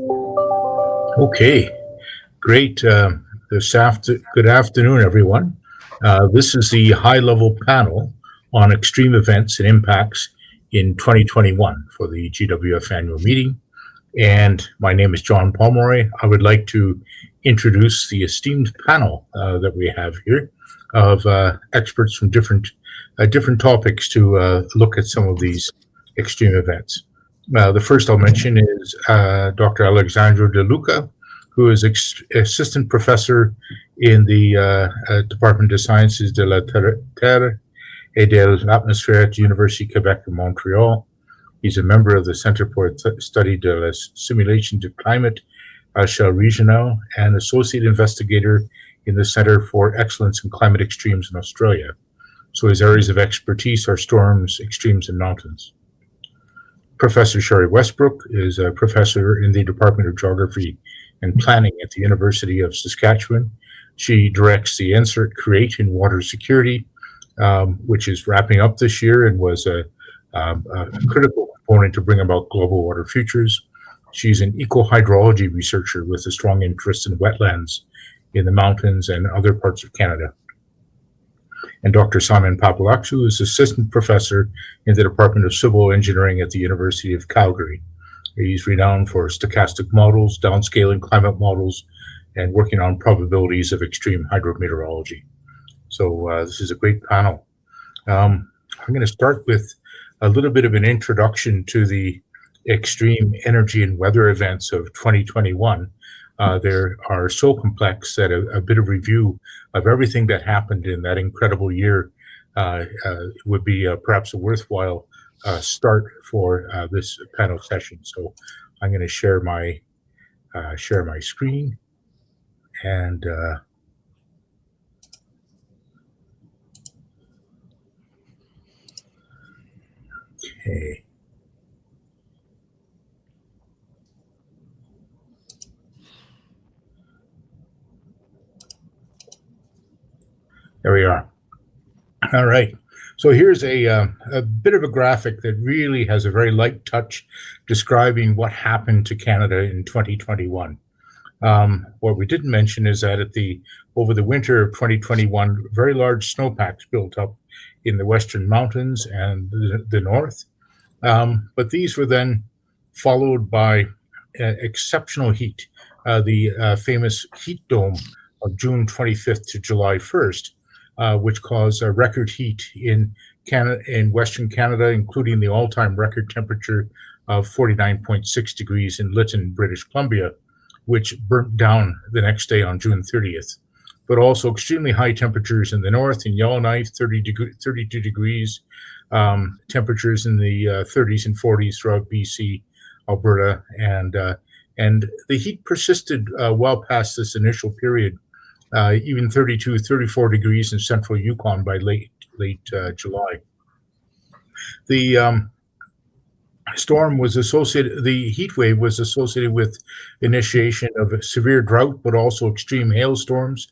Okay, great. Good afternoon, everyone. This is the high-level panel on extreme events and impacts in 2021 for the GWF annual meeting. And my name is John Pomeroy. I would like to introduce the esteemed panel that we have here of experts from different topics to look at some of these extreme events. The first I'll mention is Dr. Alejandro de Luca, who is assistant professor in the Department of Sciences de la Terre et de l'Atmosphère at the University of Quebec in Montreal. He's a member of the Centre pour Study de la Simulation de Climate à l'échelle régionale and associate investigator in the Centre for Excellence in Climate Extremes in Australia. So his areas of expertise are storms, extremes, and mountains. Professor Cherie Westbrook is a professor in the Department of Geography and Planning at the University of Saskatchewan. She directs the NSERC Create in Water Security, which is wrapping up this year and was a critical component to bring about global water futures. She's an eco-hydrology researcher with a strong interest in wetlands in the mountains and other parts of Canada. And Dr. Simon Papalexiou is assistant professor in the Department of Civil Engineering at the University of Calgary. He's renowned for stochastic models, downscaling climate models, and working on probabilities of extreme hydrometeorology. So this is a great panel. I'm going to start with a little bit of an introduction to the extreme energy and weather events of 2021. They are so complex that a bit of review of everything that happened in that incredible year would be perhaps a worthwhile start for this panel session. So I'm going to share my screen and okay. There we are. All right. So here's a bit of a graphic that really has a very light touch describing what happened to Canada in 2021. What we didn't mention is that over the winter of 2021, very large snowpacks built up in the western mountains and the north. But these were then followed by exceptional heat, the famous heat dome of June 25th to July 1st. Which caused a record heat in Canada, in Western Canada, including the all-time record temperature of 49.6 degrees in Lytton, British Columbia, which burnt down the next day on June 30th. But also extremely high temperatures in the north, in Yellowknife, 32 degrees, temperatures in the 30s and 40s throughout BC, Alberta, and the heat persisted well past this initial period. Even 32, 34 degrees in central Yukon by late July. The the heat wave was associated with initiation of a severe drought, but also extreme hailstorms.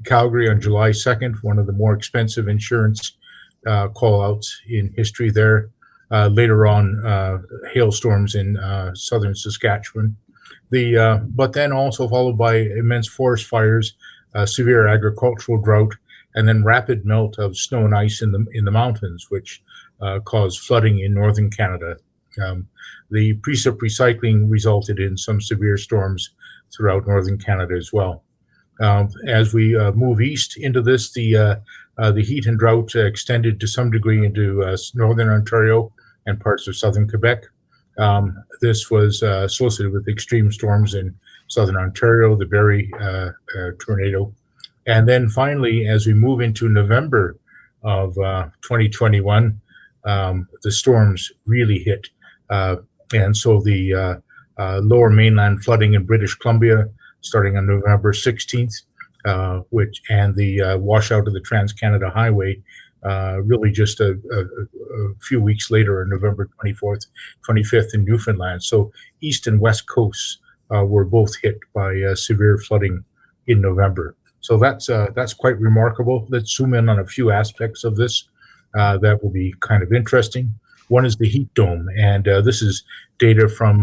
Calgary on July 2nd, one of the more expensive insurance call-outs in history there. Later on, hailstorms in southern Saskatchewan. But then also followed by immense forest fires, severe agricultural drought, and then rapid melt of snow and ice in the mountains, which caused flooding in northern Canada. The precip recycling resulted in some severe storms throughout northern Canada as well. As we move east into this, the heat and drought extended to some degree into northern Ontario and parts of southern Quebec. This was associated with extreme storms in southern Ontario, the Barrie tornado. And then finally, as we move into November of 2021, the storms really hit. And so the lower mainland flooding in British Columbia starting on November 16th, and the washout of the Trans-Canada Highway really just a few weeks later on November 24th, 25th in Newfoundland. So east and west coasts were both hit by severe flooding in November. So that's quite remarkable. Let's zoom in on a few aspects of this that will be kind of interesting. One is the heat dome, and this is data from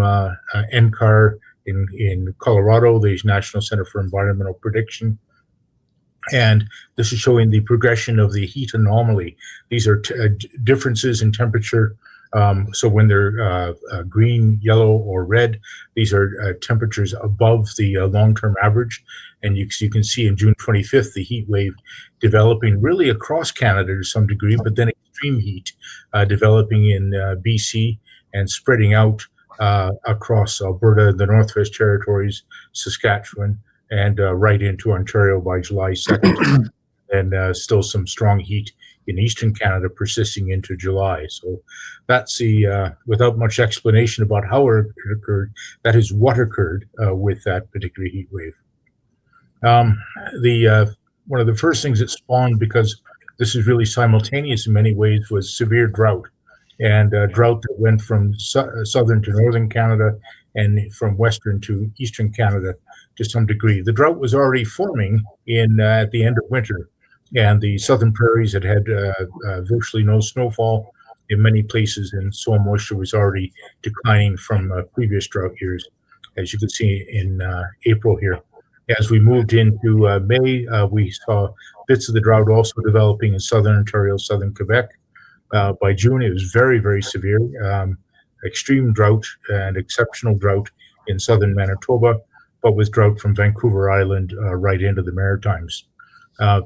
NCAR in Colorado, the National Center for Environmental Prediction. And this is showing the progression of the heat anomaly. These are differences in temperature. So when they're green, yellow, or red, these are temperatures above the long-term average. And you can see in June 25th, the heat wave developing really across Canada to some degree, but then extreme heat developing in BC and spreading out across Alberta, the Northwest Territories, Saskatchewan, and right into Ontario by July 2nd. And still some strong heat in Eastern Canada persisting into July. So that's without much explanation about how it occurred, that is what occurred with that particular heat wave. One of the first things that spawned, because this is really simultaneous in many ways, was severe drought. And drought that went from southern to northern Canada and from western to eastern Canada to some degree. The drought was already forming at the end of winter, and the southern prairies had virtually no snowfall in many places, and soil moisture was already declining from previous drought years, as you can see in April here. As we moved into May, we saw bits of the drought also developing in southern Ontario, southern Quebec. By June, it was very, very severe, extreme drought and exceptional drought in southern Manitoba, but with drought from Vancouver Island right into the Maritimes.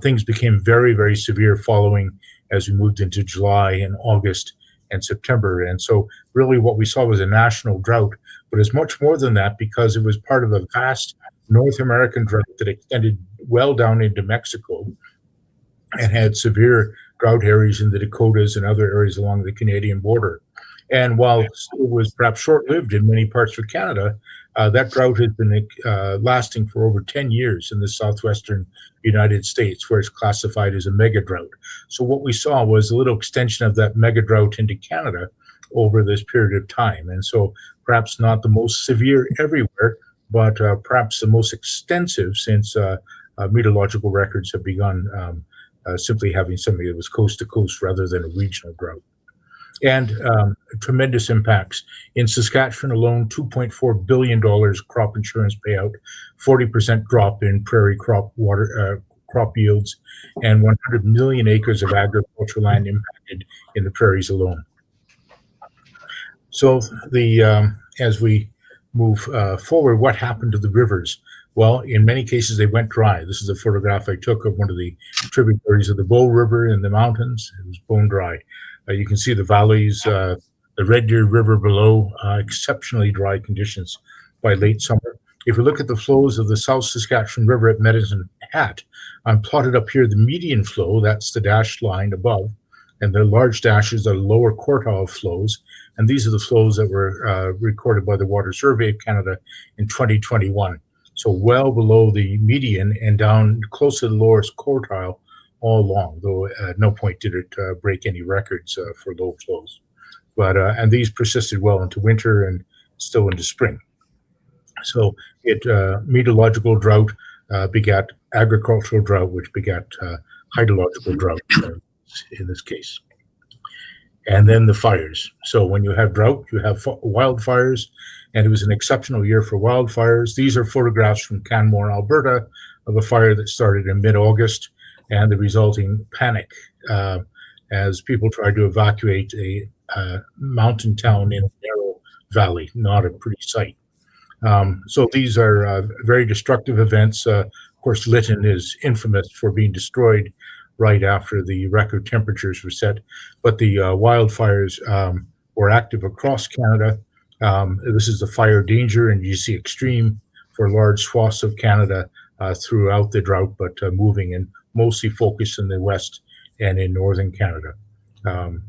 Things became very, very severe following as we moved into July and August and September. And so really what we saw was a national drought, but it's much more than that because it was part of a vast North American drought that extended well down into Mexico and had severe drought areas in the Dakotas and other areas along the Canadian border. And while it was perhaps short-lived in many parts of Canada, that drought has been lasting for over 10 years in the southwestern United States, where it's classified as a mega drought. So what we saw was a little extension of that mega drought into Canada over this period of time. And so perhaps not the most severe everywhere, but perhaps the most extensive since meteorological records have begun simply having something that was coast to coast rather than a regional drought. And tremendous impacts. In Saskatchewan alone, $2.4 billion crop insurance payout, 40% drop in prairie crop yields, and 100 million acres of agricultural land impacted in the prairies alone. So as we move forward, what happened to the rivers? Well, in many cases, they went dry. This is a photograph I took of one of the tributaries of the Bow River in the mountains. It was bone dry. You can see the valleys, the Red Deer River below, exceptionally dry conditions by late summer. If you look at the flows of the South Saskatchewan River at Medicine Hat, I'm plotted up here the median flow, that's the dashed line above, and the large dashes are lower quartile flows. And these are the flows that were recorded by the Water Survey of Canada in 2021. So well below the median and down close to the lowest quartile all along, though at no point did it break any records for low flows. But and these persisted well into winter and still into spring. So meteorological drought begat agricultural drought, which begat hydrological drought in this case. And then the fires. So when you have drought, you have wildfires, and it was an exceptional year for wildfires. These are photographs from Canmore, Alberta, of a fire that started in mid-August, and the resulting panic as people tried to evacuate a mountain town in a narrow valley, not a pretty sight. So these are very destructive events. Of course, Lytton is infamous for being destroyed right after the record temperatures were set, but the wildfires were active across Canada. This is the fire danger, and you see extreme for large swaths of Canada throughout the drought, but moving and mostly focused in the west and in northern Canada.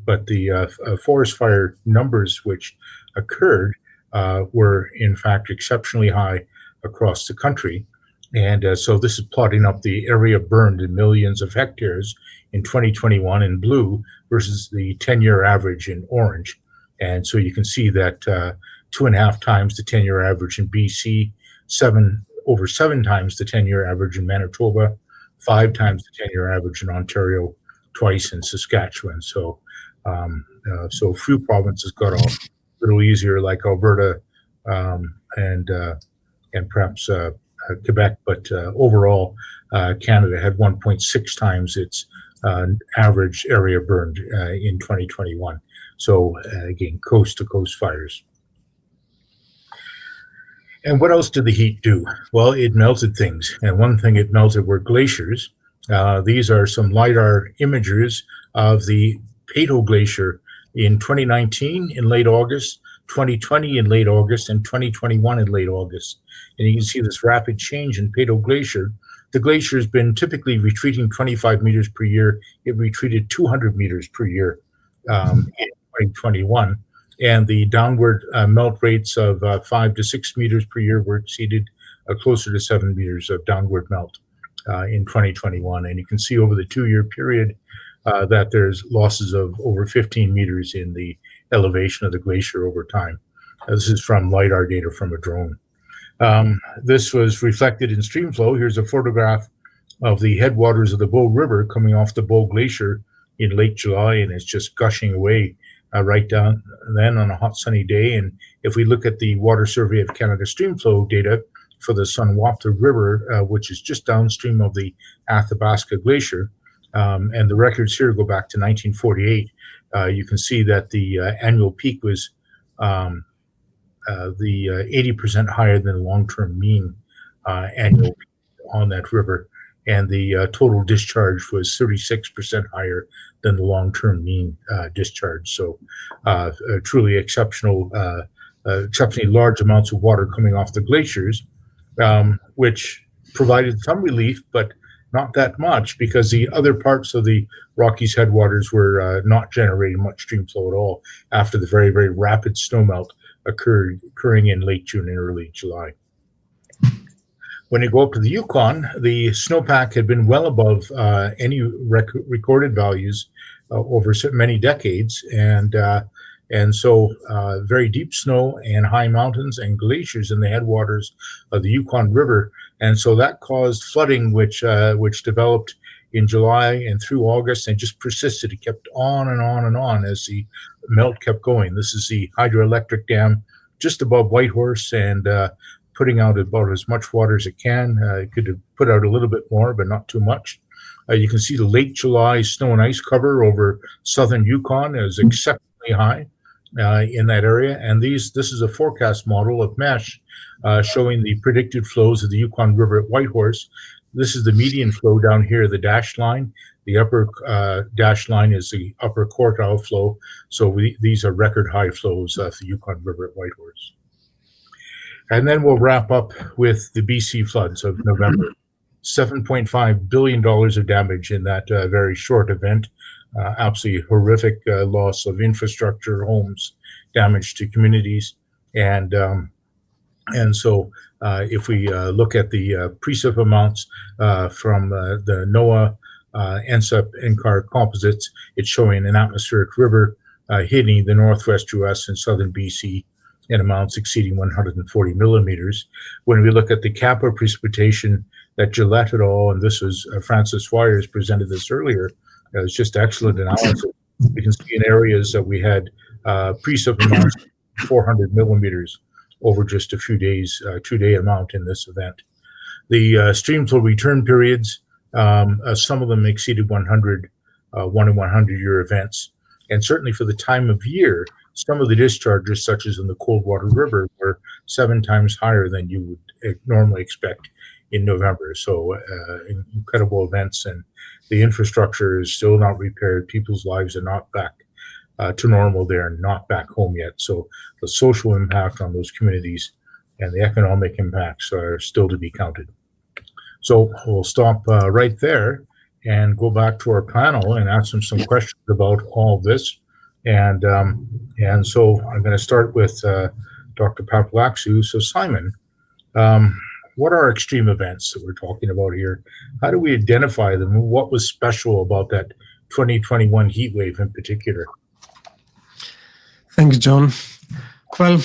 But the forest fire numbers which occurred were in fact exceptionally high across the country. And so this is plotting up the area burned in millions of hectares in 2021 in blue versus the 10-year average in orange. And so you can see that 2.5 times the 10-year average in BC, over 7 times the 10-year average in Manitoba, 5 times the 10-year average in Ontario, twice in Saskatchewan. So so few provinces got off a little easier, like Alberta and and perhaps Quebec, but overall, Canada had 1.6 times its average area burned in 2021. So again, coast-to-coast fires. And what else did the heat do? Well, it melted things. And one thing it melted were glaciers. These are some LiDAR imagers of the Peyto Glacier in 2019 in late August, 2020 in late August, and 2021 in late August. And you can see this rapid change in Peyto Glacier. The glacier has been typically retreating 25 meters per year. It retreated 200 meters per year in 2021. And the downward melt rates of 5 to 6 meters per year were exceeded, closer to 7 meters of downward melt in 2021. And you can see over the 2-year period that there's losses of over 15 meters in the elevation of the glacier over time. This is from LiDAR data from a drone. This was reflected in stream flow. Here's a photograph of the headwaters of the Bow River coming off the Bow Glacier in late July, and it's just gushing away right down then on a hot sunny day. And if we look at the Water Survey of Canada stream flow data for the Sunwapta River, which is just downstream of the Athabasca Glacier, and the records here go back to 1948, you can see that the annual peak was the 80% higher than the long-term mean annual peak on that river. And the total discharge was 36% higher than the long-term mean discharge. So truly exceptionally large amounts of water coming off the glaciers, which provided some relief, but not that much, because the other parts of the Rockies headwaters were not generating much stream flow at all after the very, very rapid snowmelt occurring in late June and early July. When you go up to the Yukon, the snowpack had been well above any recorded values over many decades, and so very deep snow and high mountains and glaciers in the headwaters of the Yukon River, and so that caused flooding, which developed in July and through August and just persisted. It kept on and on and on as the melt kept going. This is the hydroelectric dam just above Whitehorse, and putting out about as much water as it can. It could have put out a little bit more, but not too much. You can see the late July snow and ice cover over southern Yukon is exceptionally high in that area. And this is a forecast model of MESH showing the predicted flows of the Yukon River at Whitehorse. This is the median flow down here, the dashed line. The upper dashed line is the upper quartile flow. So these are record high flows of the Yukon River at Whitehorse. And then we'll wrap up with the BC floods of November. $7.5 billion of damage in that very short event. Absolutely horrific loss of infrastructure, homes, damage to communities. And so if we look at the precip amounts from the NOAA, NSEP, NCAR composites, it's showing an atmospheric river hitting the northwest US and southern BC in amounts exceeding 140 millimeters. When we look at the kappa precipitation that Gillette et al., and this was Francis Wyers presented this earlier, it was just excellent analysis. We can see in areas that we had precip amounts 400 millimeters over just a few days, 2-day amount in this event. The stream flow return periods, some of them exceeded 100, 1 in 100-year events. And certainly for the time of year, some of the discharges, such as in the Coldwater River, were 7 times higher than you would normally expect in November. So incredible events, and the infrastructure is still not repaired. People's lives are not back to normal. They're not back home yet. So the social impact on those communities and the economic impacts are still to be counted. So we'll stop right there and go back to our panel and ask them some questions about all of this. And so I'm going to start with Dr. Papalexiou. So Simon, what are extreme events that we're talking about here? How do we identify them? What was special about that 2021 heat wave in particular? Thanks, John. Well,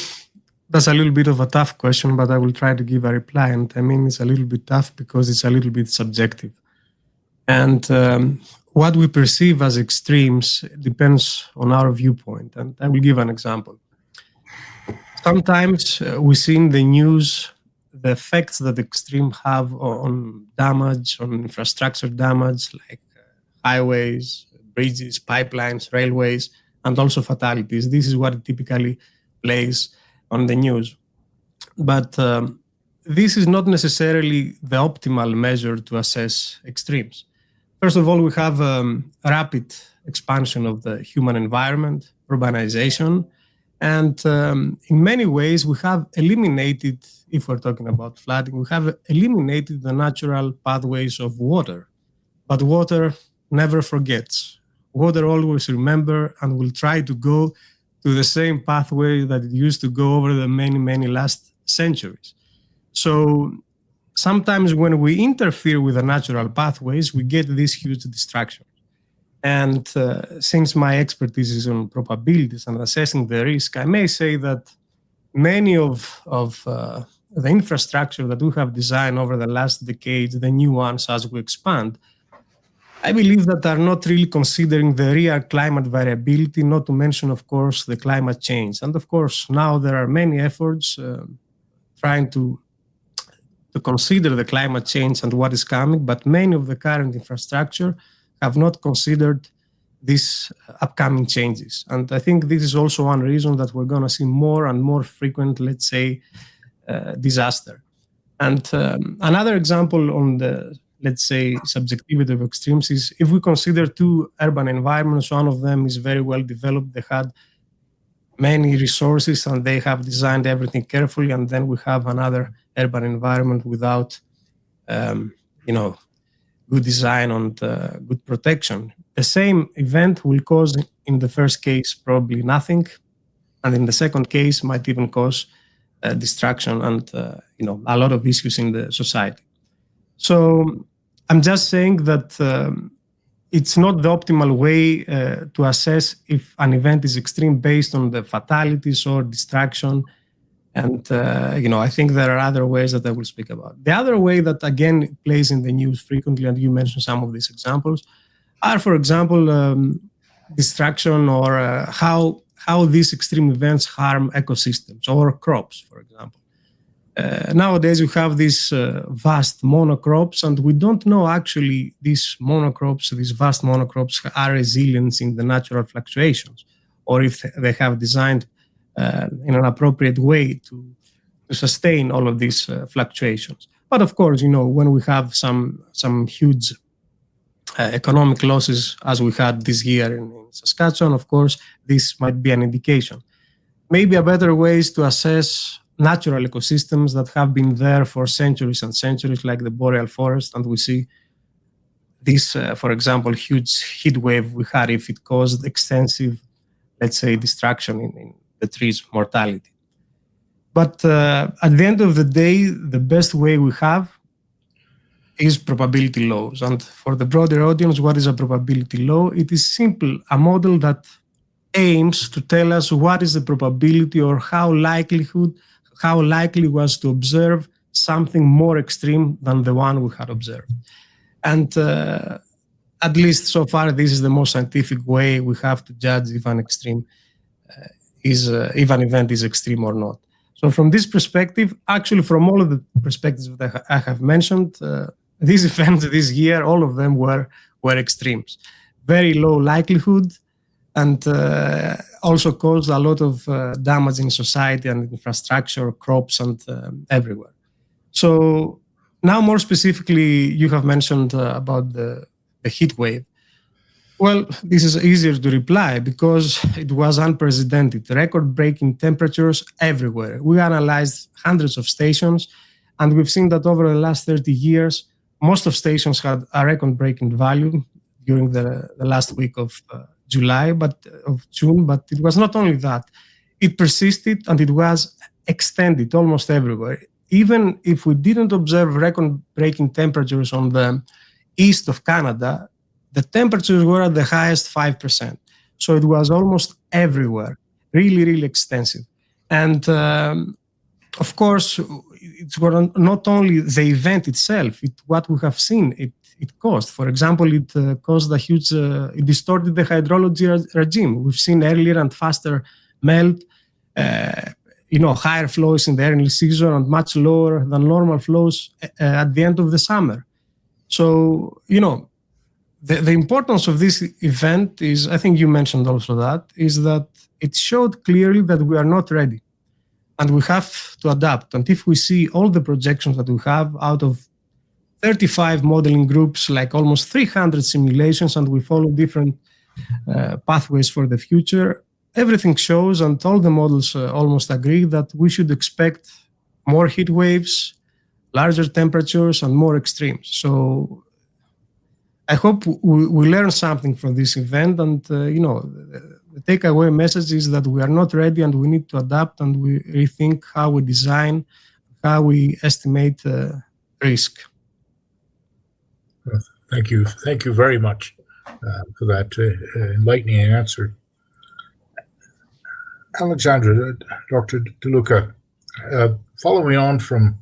that's a little bit of a tough question, but I will try to give a reply. And I mean, it's a little bit tough because it's a little bit subjective. And what we perceive as extremes depends on our viewpoint. And I will give an example. Sometimes we see in the news the effects that extreme have on damage, on infrastructure damage, like highways, bridges, pipelines, railways, and also fatalities. This is what typically plays on the news. But this is not necessarily the optimal measure to assess extremes. First of all, we have rapid expansion of the human environment, urbanization, and in many ways we have eliminated, if we're talking about flooding, we have eliminated the natural pathways of water. But water never forgets. Water always remembers and will try to go to the same pathway that it used to go over the many, many last centuries. So sometimes when we interfere with the natural pathways, we get this huge distraction. And since my expertise is on probabilities and assessing the risk, I may say that many of the infrastructure that we have designed over the last decades, the new ones as we expand, I believe that are not really considering the real climate variability, not to mention, of course, the climate change. And of course, now there are many efforts trying to consider the climate change and what is coming, but many of the current infrastructure have not considered these upcoming changes. And I think this is also one reason that we're going to see more and more frequent, let's say, disaster. And another example on the, let's say, subjectivity of extremes is if we consider two urban environments, one of them is very well developed, they had many resources and they have designed everything carefully, and then we have another urban environment without, good design and good protection. The same event will cause, in the first case, probably nothing, and in the second case, might even cause destruction and a lot of issues in the society. So I'm just saying that it's not the optimal way to assess if an event is extreme based on the fatalities or distraction. And, I think there are other ways that I will speak about. The other way that, again, plays in the news frequently, and you mentioned some of these examples, are, for example, distraction or how these extreme events harm ecosystems or crops, for example. Nowadays, we have these vast monocrops, and we don't know actually these vast monocrops are resilient in the natural fluctuations, or if they have designed in an appropriate way to sustain all of these fluctuations. But of course, when we have some huge economic losses, as we had this year in Saskatchewan, of course, this might be an indication. Maybe a better way is to assess natural ecosystems that have been there for centuries and centuries, like the boreal forest, and we see this, for example, huge heat wave we had, if it caused extensive, let's say, destruction in the trees' mortality. But at the end of the day, the best way we have is probability laws. And for the broader audience, what is a probability law? It is simple, a model that aims to tell us what is the probability or how likely was to observe something more extreme than the one we had observed. And at least so far, this is the most scientific way we have to judge if an event is extreme or not. So from this perspective, actually from all of the perspectives that I have mentioned, these events this year, all of them were extremes. Very low likelihood, and also caused a lot of damage in society and infrastructure, crops, and everywhere. So now more specifically, you have mentioned about the heat wave. Well, this is easier to reply because it was unprecedented, record-breaking temperatures everywhere. We analyzed hundreds of stations, and we've seen that over the last 30 years, most of stations had a record-breaking value during the last week of June, but it was not only that. It persisted and it was extended almost everywhere. Even if we didn't observe record-breaking temperatures on the east of Canada, the temperatures were at the highest 5%. So it was almost everywhere, really, really extensive. And of course, it's not only the event itself, what we have seen, it caused. For example, it caused it distorted the hydrology regime. We've seen earlier and faster melt. higher flows in the early season and much lower than normal flows at the end of the summer. So, the importance of this event is, I think you mentioned also that, is that it showed clearly that we are not ready and we have to adapt. And if we see all the projections that we have out of 35 modeling groups, like almost 300 simulations, and we follow different pathways for the future, everything shows, and all the models almost agree, that we should expect more heat waves, larger temperatures, and more extremes. So I hope we learn something from this event, and the takeaway message is that we are not ready, and we need to adapt, and we rethink how we design, how we estimate risk. Thank you very much for that enlightening answer. Alejandro, Dr. De Luca, following on from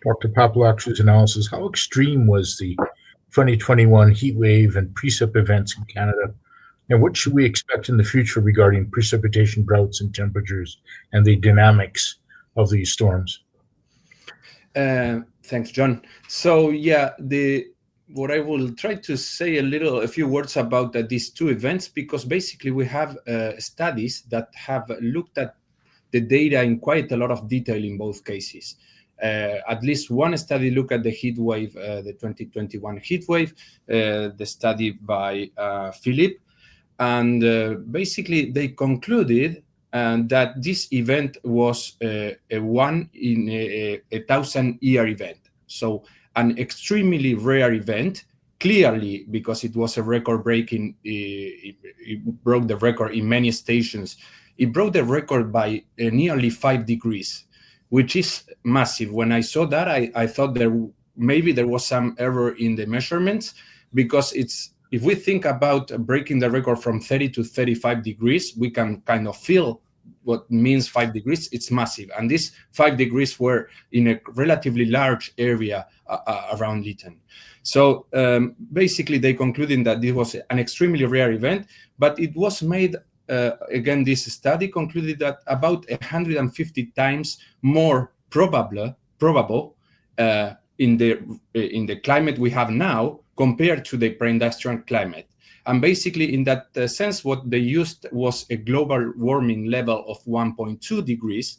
Dr. Papalexiou's analysis, how extreme was the 2021 heat wave and precip events in Canada, and what should we expect in the future regarding precipitation, droughts, and temperatures, and the dynamics of these storms? Thanks, John. So yeah, what I will try to say a few words about these two events, because basically we have studies that have looked at the data in quite a lot of detail in both cases. At least one study looked at the heat wave, the 2021 heat wave, the study by Philippe, and basically they concluded that this event was a 1 in a 1,000-year event. So an extremely rare event, clearly because it was a record-breaking, it broke the record in many stations. It broke the record by nearly 5 degrees, which is massive. When I saw that, I thought maybe there was some error in the measurements, because if we think about breaking the record from 30 to 35 degrees, we can kind of feel what means 5 degrees. It's massive. And these 5 degrees were in a relatively large area around Lytton. So basically, they concluded that this was an extremely rare event, but it was made, again, this study concluded that about 150 times more probable in the climate we have now compared to the pre-industrial climate. And basically, in that sense, what they used was a global warming level of 1.2 degrees.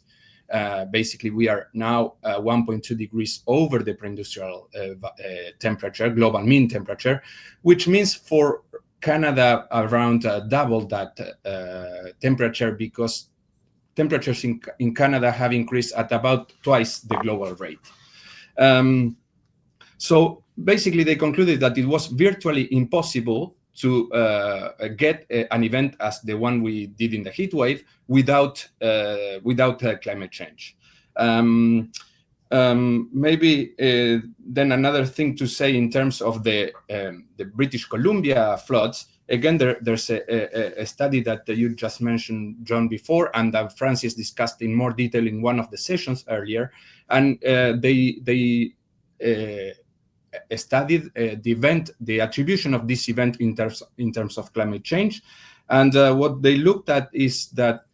Basically, we are now 1.2 degrees over the pre-industrial temperature, global mean temperature, which means for Canada around double that temperature, because temperatures in Canada have increased at about twice the global rate. So basically, they concluded that it was virtually impossible to get an event as the one we did in the heat wave without climate change. Maybe then another thing to say in terms of the British Columbia floods. Again, there's a study that you just mentioned, John, before, and that Francis discussed in more detail in one of the sessions earlier. And they studied the attribution of this event in terms of climate change. And what they looked at is that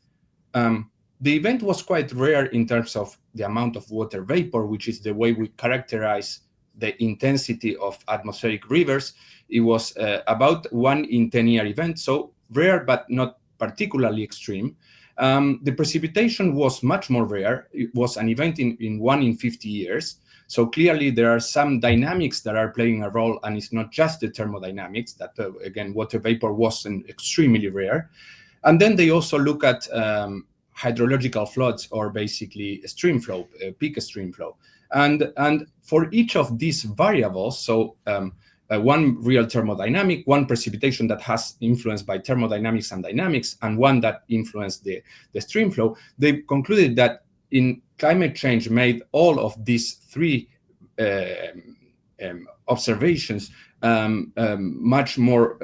the event was quite rare in terms of the amount of water vapor, which is the way we characterize the intensity of atmospheric rivers. It was about 1 in 10-year event, so rare but not particularly extreme. The precipitation was much more rare. It was an event in 1 in 50 years. So clearly there are some dynamics that are playing a role, and it's not just the thermodynamics that, again, water vapor wasn't extremely rare. And then they also look at hydrological floods, or basically stream flow, peak stream flow. And for each of these variables, so one real thermodynamic, one precipitation that has influenced by thermodynamics and dynamics, and one that influenced the stream flow, they concluded that in climate change made all of these three observations much more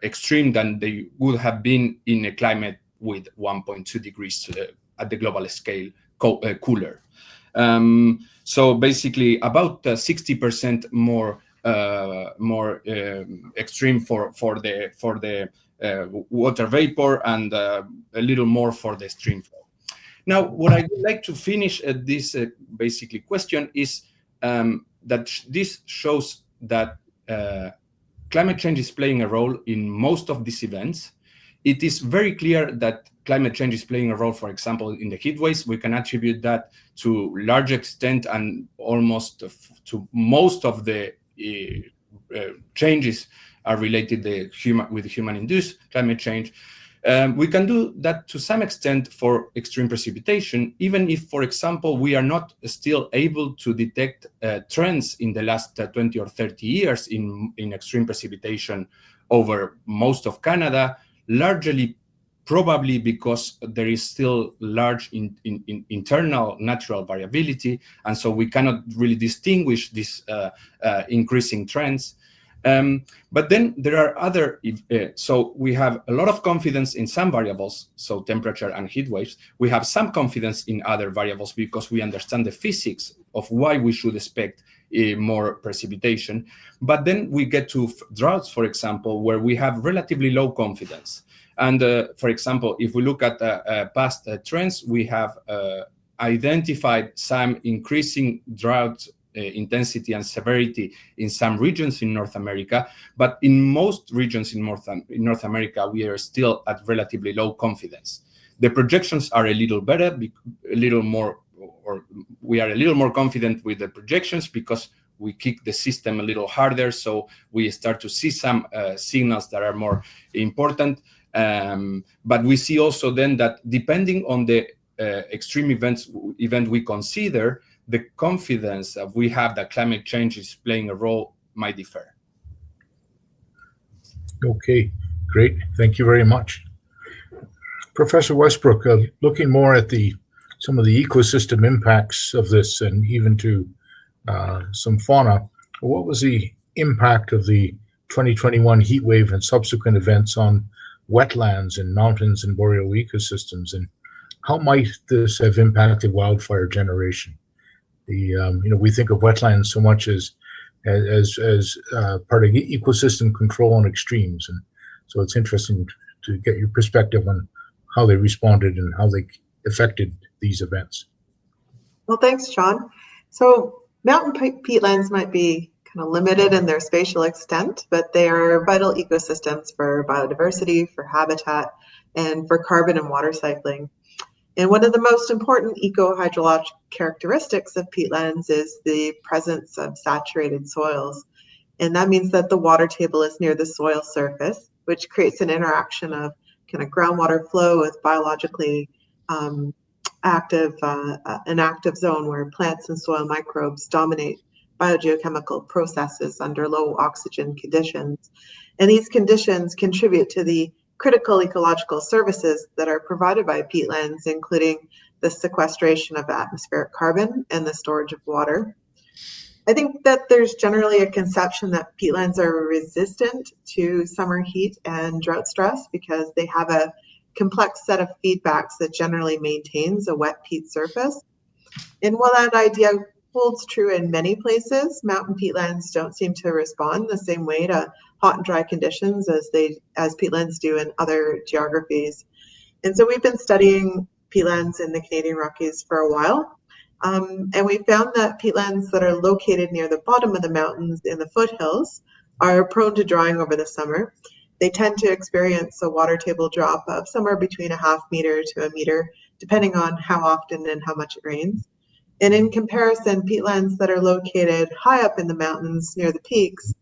extreme than they would have been in a climate with 1.2 degrees at the global scale cooler. So basically about 60% more extreme for the water vapor, and a little more for the stream flow. Now, what I would like to finish this basically question is that this shows that climate change is playing a role in most of these events. It is very clear that climate change is playing a role, for example, in the heat waves. We can attribute that to large extent and almost to most of the changes are related with human-induced climate change. We can do that to some extent for extreme precipitation, even if, for example, we are not still able to detect trends in the last 20 or 30 years in extreme precipitation over most of Canada, largely probably because there is still large internal natural variability, and so we cannot really distinguish these increasing trends. But then there are other, so we have a lot of confidence in some variables, so temperature and heat waves. We have some confidence in other variables because we understand the physics of why we should expect more precipitation. But then we get to droughts, for example, where we have relatively low confidence. And for example, if we look at past trends, we have identified some increasing drought intensity and severity in some regions in North America, but in most regions in North America, we are still at relatively low confidence. The projections are a little better, a little more, or we are a little more confident with the projections because we kick the system a little harder, so we start to see some signals that are more important. But we see also then that depending on the extreme event we consider, the confidence that we have that climate change is playing a role might differ. Okay, great. Thank you very much. Professor Westbrook, looking more at some of the ecosystem impacts of this and even to some fauna, what was the impact of the 2021 heat wave and subsequent events on wetlands and mountains and boreal ecosystems, and how might this have impacted wildfire generation? We think of wetlands so much as part of ecosystem control on extremes, and so it's interesting to get your perspective on how they responded and how they affected these events. Well, thanks, John. So mountain peatlands might be kind of limited in their spatial extent, but they are vital ecosystems for biodiversity, for habitat, and for carbon and water cycling. And one of the most important eco-hydrologic characteristics of peatlands is the presence of saturated soils. And that means that the water table is near the soil surface, which creates an interaction of kind of groundwater flow with biologically an active zone where plants and soil microbes dominate biogeochemical processes under low oxygen conditions. And these conditions contribute to the critical ecological services that are provided by peatlands, including the sequestration of atmospheric carbon and the storage of water. I think that there's generally a conception that peatlands are resistant to summer heat and drought stress because they have a complex set of feedbacks that generally maintains a wet peat surface. And while that idea holds true in many places, mountain peatlands don't seem to respond the same way to hot and dry conditions as peatlands do in other geographies. And so we've been studying peatlands in the Canadian Rockies for a while. And we found that peatlands that are located near the bottom of the mountains in the foothills are prone to drying over the summer. They tend to experience a water table drop of somewhere between 0.5 meter to 1 meter, depending on how often and how much it rains. And in comparison, peatlands that are located high up in the mountains near the peaks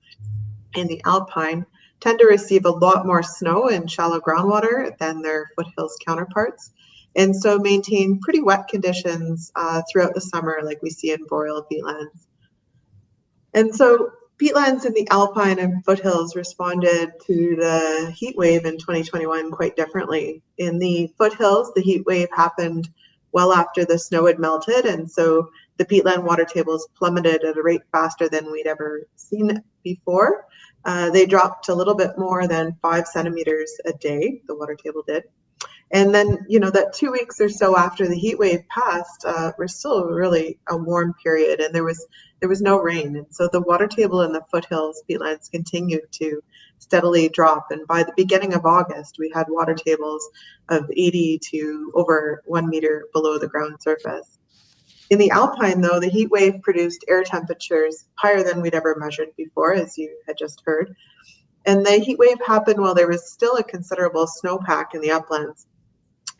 in the Alpine tend to receive a lot more snow and shallow groundwater than their foothills counterparts, and so maintain pretty wet conditions throughout the summer like we see in boreal peatlands. And so peatlands in the Alpine and foothills responded to the heat wave in 2021 quite differently. In the foothills, the heat wave happened well after the snow had melted, and so the peatland water tables plummeted at a rate faster than we'd ever seen before. They dropped a little bit more than 5 centimeters a day, the water table did. And then, that 2 weeks or so after the heat wave passed, we're still really a warm period, and there was no rain. And so the water table in the foothills peatlands continued to steadily drop. And by the beginning of August, we had water tables of 80 to over 1 meter below the ground surface. In the Alpine, though, the heat wave produced air temperatures higher than we'd ever measured before, as you had just heard. And the heat wave happened while there was still a considerable snowpack in the uplands,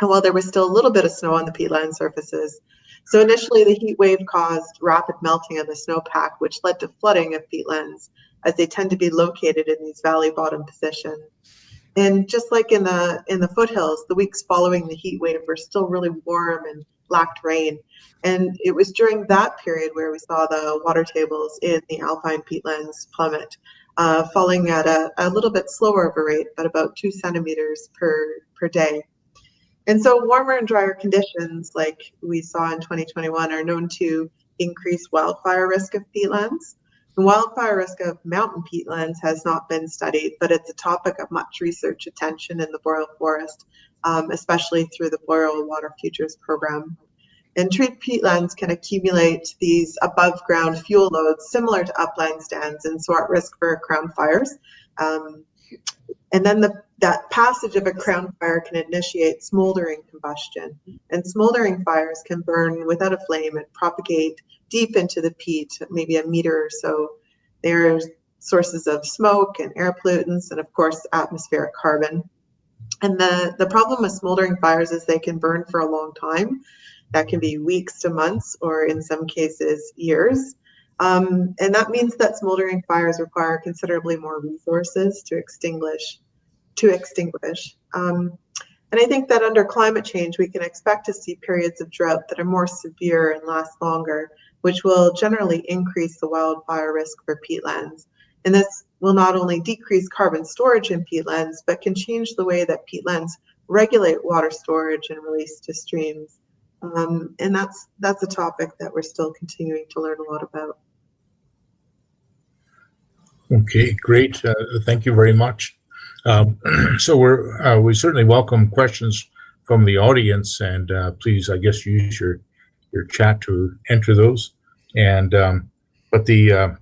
and while there was still a little bit of snow on the peatland surfaces. So initially, the heat wave caused rapid melting of the snowpack, which led to flooding of peatlands, as they tend to be located in these valley bottom positions. And just like in the foothills, the weeks following the heat wave were still really warm and lacked rain. And it was during that period where we saw the water tables in the Alpine peatlands plummet, falling at a little bit slower of a rate, but about 2 centimeters per day. And so warmer and drier conditions like we saw in 2021 are known to increase wildfire risk of peatlands. The wildfire risk of mountain peatlands has not been studied, but it's a topic of much research attention in the boreal forest, especially through the Boreal Water Futures Program. And treed peatlands can accumulate these above ground fuel loads similar to upland stands, and so at risk for crown fires. And then that passage of a crown fire can initiate smoldering combustion. And smoldering fires can burn without a flame and propagate deep into the peat, maybe a meter or so. There are sources of smoke and air pollutants, and of course, atmospheric carbon. And the problem with smoldering fires is they can burn for a long time. That can be weeks to months, or in some cases, years. And that means that smoldering fires require considerably more resources to extinguish. And I think that under climate change, we can expect to see periods of drought that are more severe and last longer, which will generally increase the wildfire risk for peatlands. And this will not only decrease carbon storage in peatlands, but can change the way that peatlands regulate water storage and release to streams. And that's a topic that we're still continuing to learn a lot about. Okay, great. Thank you very much. So we certainly welcome questions from the audience, and please, I guess, use your chat to enter those. And but the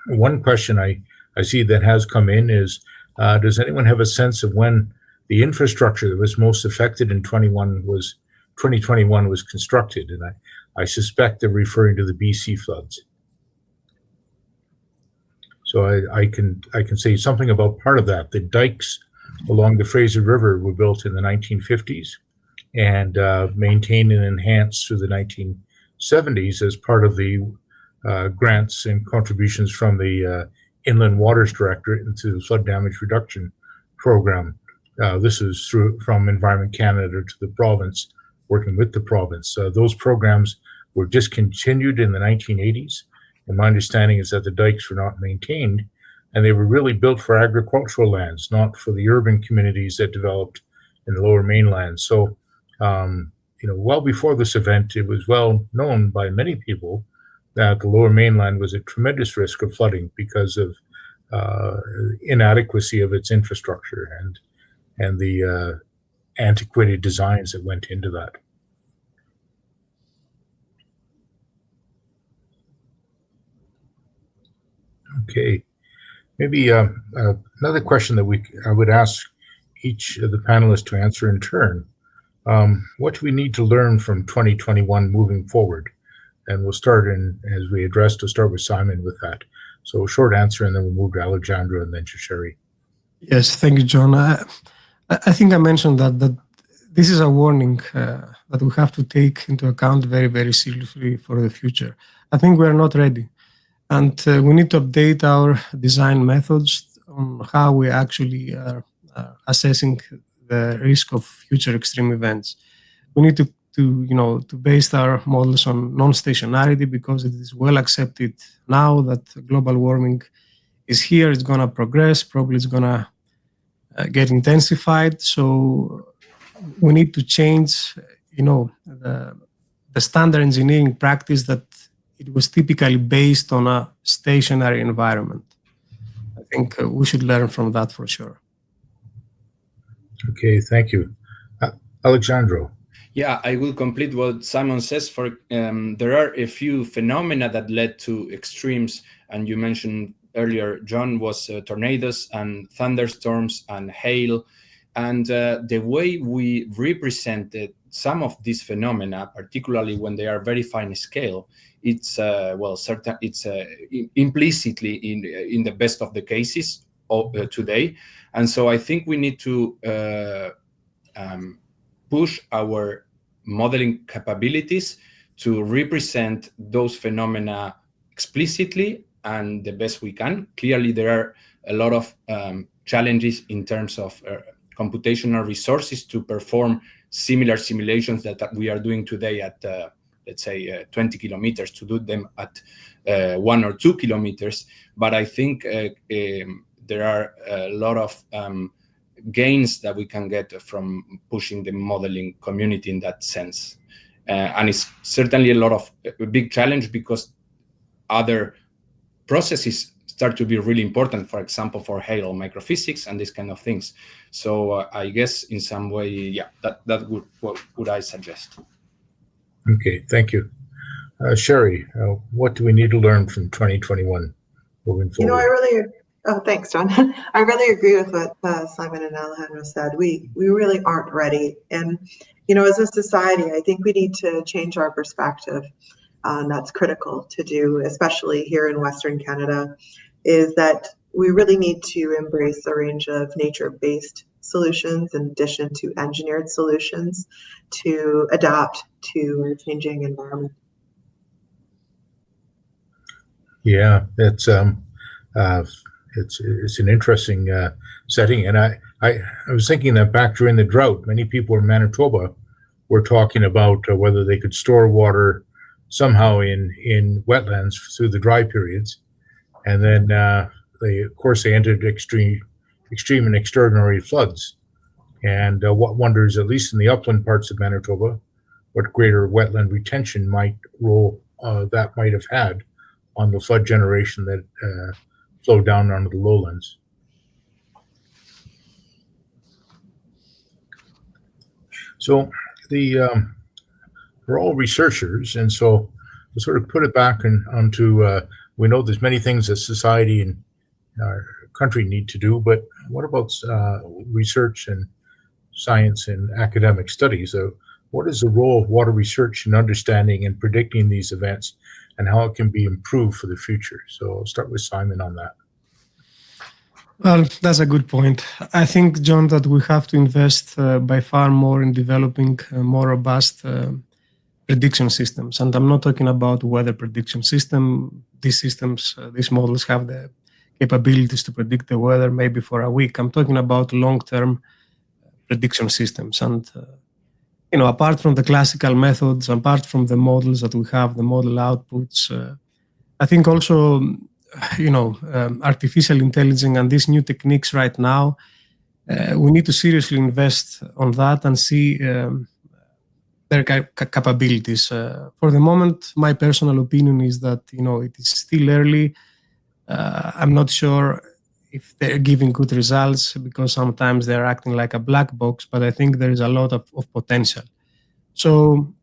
one question I see that has come in is, does anyone have a sense of when the infrastructure that was most affected in 2021 was constructed? And I suspect they're referring to the BC floods. So I can say something about part of that. The dikes along the Fraser River were built in the 1950s and maintained and enhanced through the 1970s as part of the grants and contributions from the Inland Waters Directorate into the Flood Damage Reduction Program. This is from Environment Canada to the province, working with the province. Those programs were discontinued in the 1980s. And my understanding is that the dikes were not maintained, and they were really built for agricultural lands, not for the urban communities that developed in the Lower Mainland. So, well before this event, it was well known by many people that the Lower Mainland was at tremendous risk of flooding because of inadequacy of its infrastructure and the antiquated designs that went into that. Okay, maybe another question that I would ask each of the panelists to answer in turn. What do we need to learn from 2021 moving forward? And we'll start as we addressed, to start with Simon with that. So a short answer, and then we'll move to Alejandro and then to Cherie. Yes, thank you, John. I think I mentioned that this is a warning that we have to take into account very, very seriously for the future. I think we are not ready. And we need to update our design methods on how we actually are assessing the risk of future extreme events. We need to base our models on non-stationarity, because it is well accepted now that global warming is here. It's going to progress. Probably it's going to get intensified. So we need to change, the standard engineering practice that it was typically based on a stationary environment. I think we should learn from that for sure. Okay, thank you. Alejandro. Yeah, I will complete what Simon says. There are a few phenomena that led to extremes, and you mentioned earlier, John, was tornadoes and thunderstorms and hail. And the way we represented some of these phenomena, particularly when they are very fine scale, it's implicitly in the best of the cases today. And so I think we need to push our modeling capabilities to represent those phenomena explicitly and the best we can. Clearly, there are a lot of challenges in terms of computational resources to perform similar simulations that we are doing today at, let's say, 20 kilometers, to do them at 1 or 2 kilometers. But I think there are a lot of gains that we can get from pushing the modeling community in that sense. And it's certainly a big challenge, because other processes start to be really important, for example, for hail microphysics and these kind of things. So I guess in some way, yeah, that would I suggest. Okay, thank you. Cherie, what do we need to learn from 2021 moving forward? Thanks, John. I really agree with what Simon and Alejandro said. We really aren't ready. And, as a society, I think we need to change our perspective. And that's critical to do, especially here in Western Canada, is that we really need to embrace a range of nature-based solutions in addition to engineered solutions to adapt to a changing environment. Yeah, it's an interesting setting, and I was thinking that back during the drought, many people in Manitoba were talking about whether they could store water somehow in wetlands through the dry periods, and then they entered extreme and extraordinary floods. And what wonders, at least in the upland parts of Manitoba, what greater wetland retention might have had on the flood generation that flowed down onto the lowlands. So we're all researchers, and so to sort of put it back onto, we know there's many things that society and our country need to do, but what about research and science and academic studies? What is the role of water research in understanding and predicting these events, and how it can be improved for the future? So I'll start with Simon on that. Well, that's a good point. I think, John, that we have to invest by far more in developing more robust prediction systems. And I'm not talking about weather prediction system. These systems, these models have the capabilities to predict the weather maybe for a week. I'm talking about long-term prediction systems. And, apart from the classical methods, apart from the models that we have, the model outputs, I think also, artificial intelligence and these new techniques right now, we need to seriously invest on that and see their capabilities. For the moment, my personal opinion is that, it is still early. I'm not sure if they're giving good results, because sometimes they're acting like a black box, but I think there is a lot of potential. So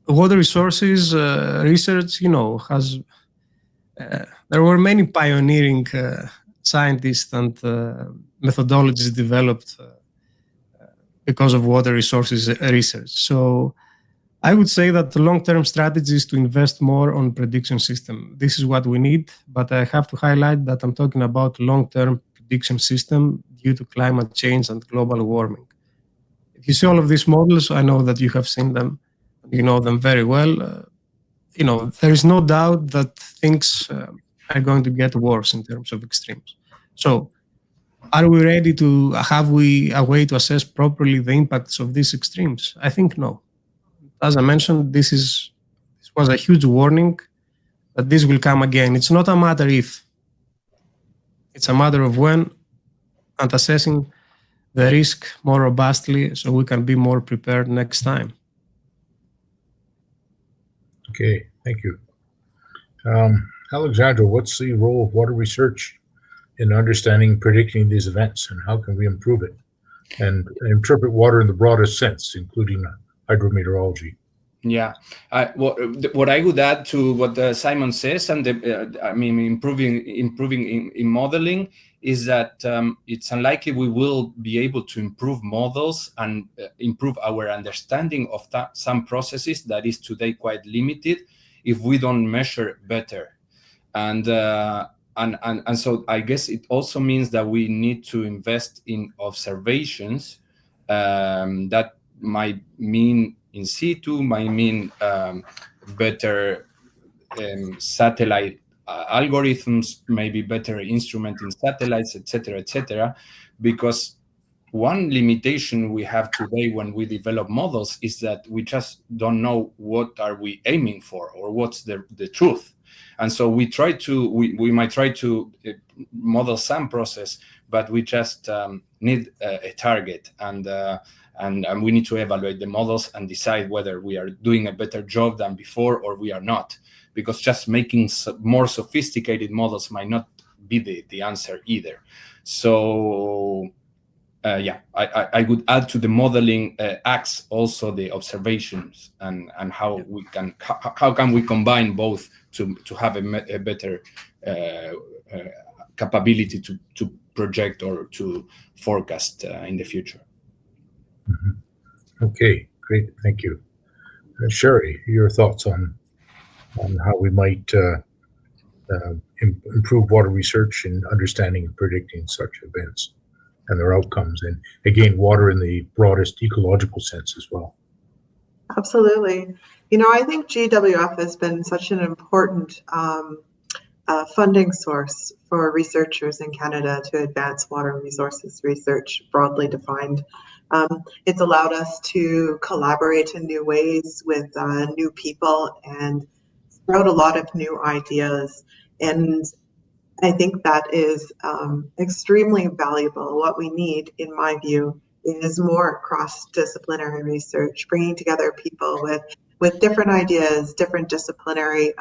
water resources research, has... there were many pioneering scientists and methodologies developed because of water resources research. So I would say that the long-term strategy is to invest more on prediction system. This is what we need, but I have to highlight that I'm talking about long-term prediction system due to climate change and global warming. If you see all of these models, I know that you have seen them, you know them very well. There is no doubt that things are going to get worse in terms of extremes. So are we ready to, have we a way to assess properly the impacts of these extremes? I think no. As I mentioned, this was a huge warning that this will come again. It's not a matter if, it's a matter of when, and assessing the risk more robustly so we can be more prepared next time. Okay, thank you. Alejandro, what's the role of water research in understanding, predicting these events, and how can we improve it? and interpret water in the broadest sense, including hydrometeorology. Yeah, what I would add to what Simon says, and improving in modeling, is that it's unlikely we will be able to improve models and improve our understanding of some processes that is today quite limited if we don't measure better. And so I guess it also means that we need to invest in observations that might mean in situ, might mean better satellite algorithms, maybe better instrumenting satellites, etc., because one limitation we have today when we develop models is that we just don't know what are we aiming for or what's the truth. And so we might try to model some process, but we just need a target, and we need to evaluate the models and decide whether we are doing a better job than before or we are not, because just making more sophisticated models might not be the answer either. So I would add to the modeling acts also the observations and how can we combine both to have a better capability to project or to forecast in the future. Mm-hmm. Okay, great, thank you. Cherie, your thoughts on how we might improve water research and understanding and predicting such events and their outcomes, and again, water in the broadest ecological sense as well. Absolutely. I think GWF has been such an important funding source for researchers in Canada to advance water resources research, broadly defined. It's allowed us to collaborate in new ways with new people and sprout a lot of new ideas. And I think that is extremely valuable. What we need, in my view, is more cross-disciplinary research, bringing together people with different ideas, different disciplinary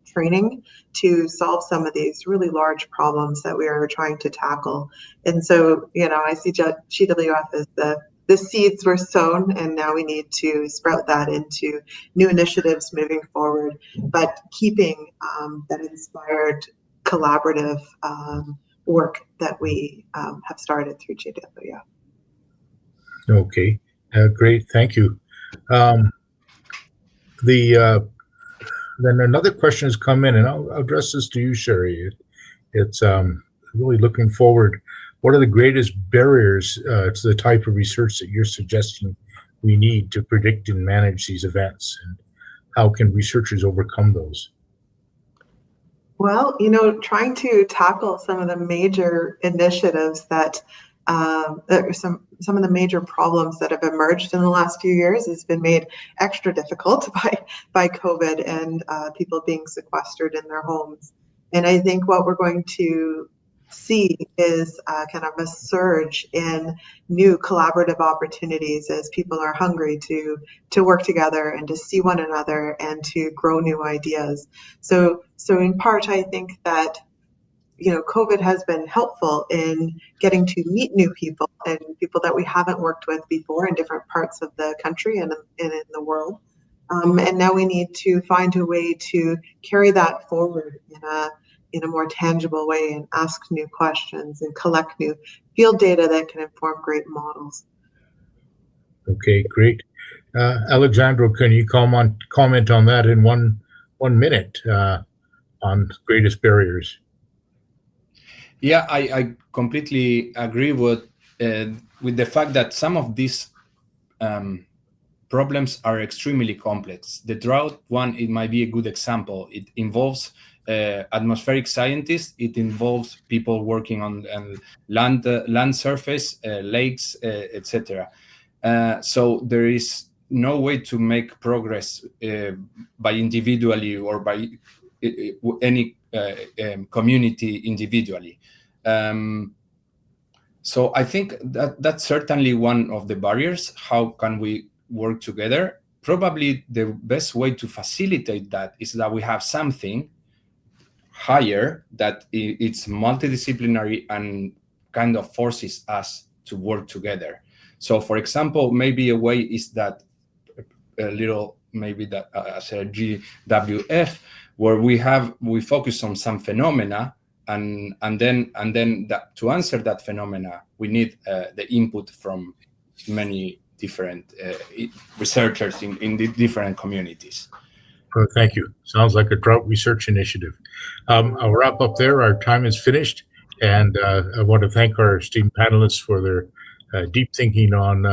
training to solve some of these really large problems that we are trying to tackle. And so, I see GWF as the seeds were sown, and now we need to sprout that into new initiatives moving forward, but keeping that inspired collaborative work that we have started through GWF. Okay, great, thank you. Then another question has come in, and I'll address this to you, Cherie. It's really looking forward. What are the greatest barriers to the type of research that you're suggesting we need to predict and manage these events, and how can researchers overcome those? Well, trying to tackle some of the major initiatives that some of the major problems that have emerged in the last few years has been made extra difficult by COVID and people being sequestered in their homes. And I think what we're going to see is kind of a surge in new collaborative opportunities as people are hungry to work together and to see one another and to grow new ideas. So in part, I think that COVID has been helpful in getting to meet new people and people that we haven't worked with before in different parts of the country and in the world. And now we need to find a way to carry that forward in a more tangible way and ask new questions and collect new field data that can inform great models. Okay, great. Alejandro, can you comment on that in one minute on greatest barriers? Yeah, I completely agree with the fact that some of these problems are extremely complex. The drought one, it might be a good example. It involves atmospheric scientists. It involves people working on land surface, lakes, etc. So there is no way to make progress by individually or by any community individually. So I think that's certainly one of the barriers. How can we work together? Probably the best way to facilitate that is that we have something higher that it's multidisciplinary and kind of forces us to work together. So, for example, maybe a way is that a little, maybe that as a GWF, where we focus on some phenomena, and then that to answer that phenomena, we need the input from many different researchers in the different communities. Thank you. Sounds like a drought research initiative. I'll wrap up there. Our time is finished, and I want to thank our esteemed panelists for their deep thinking on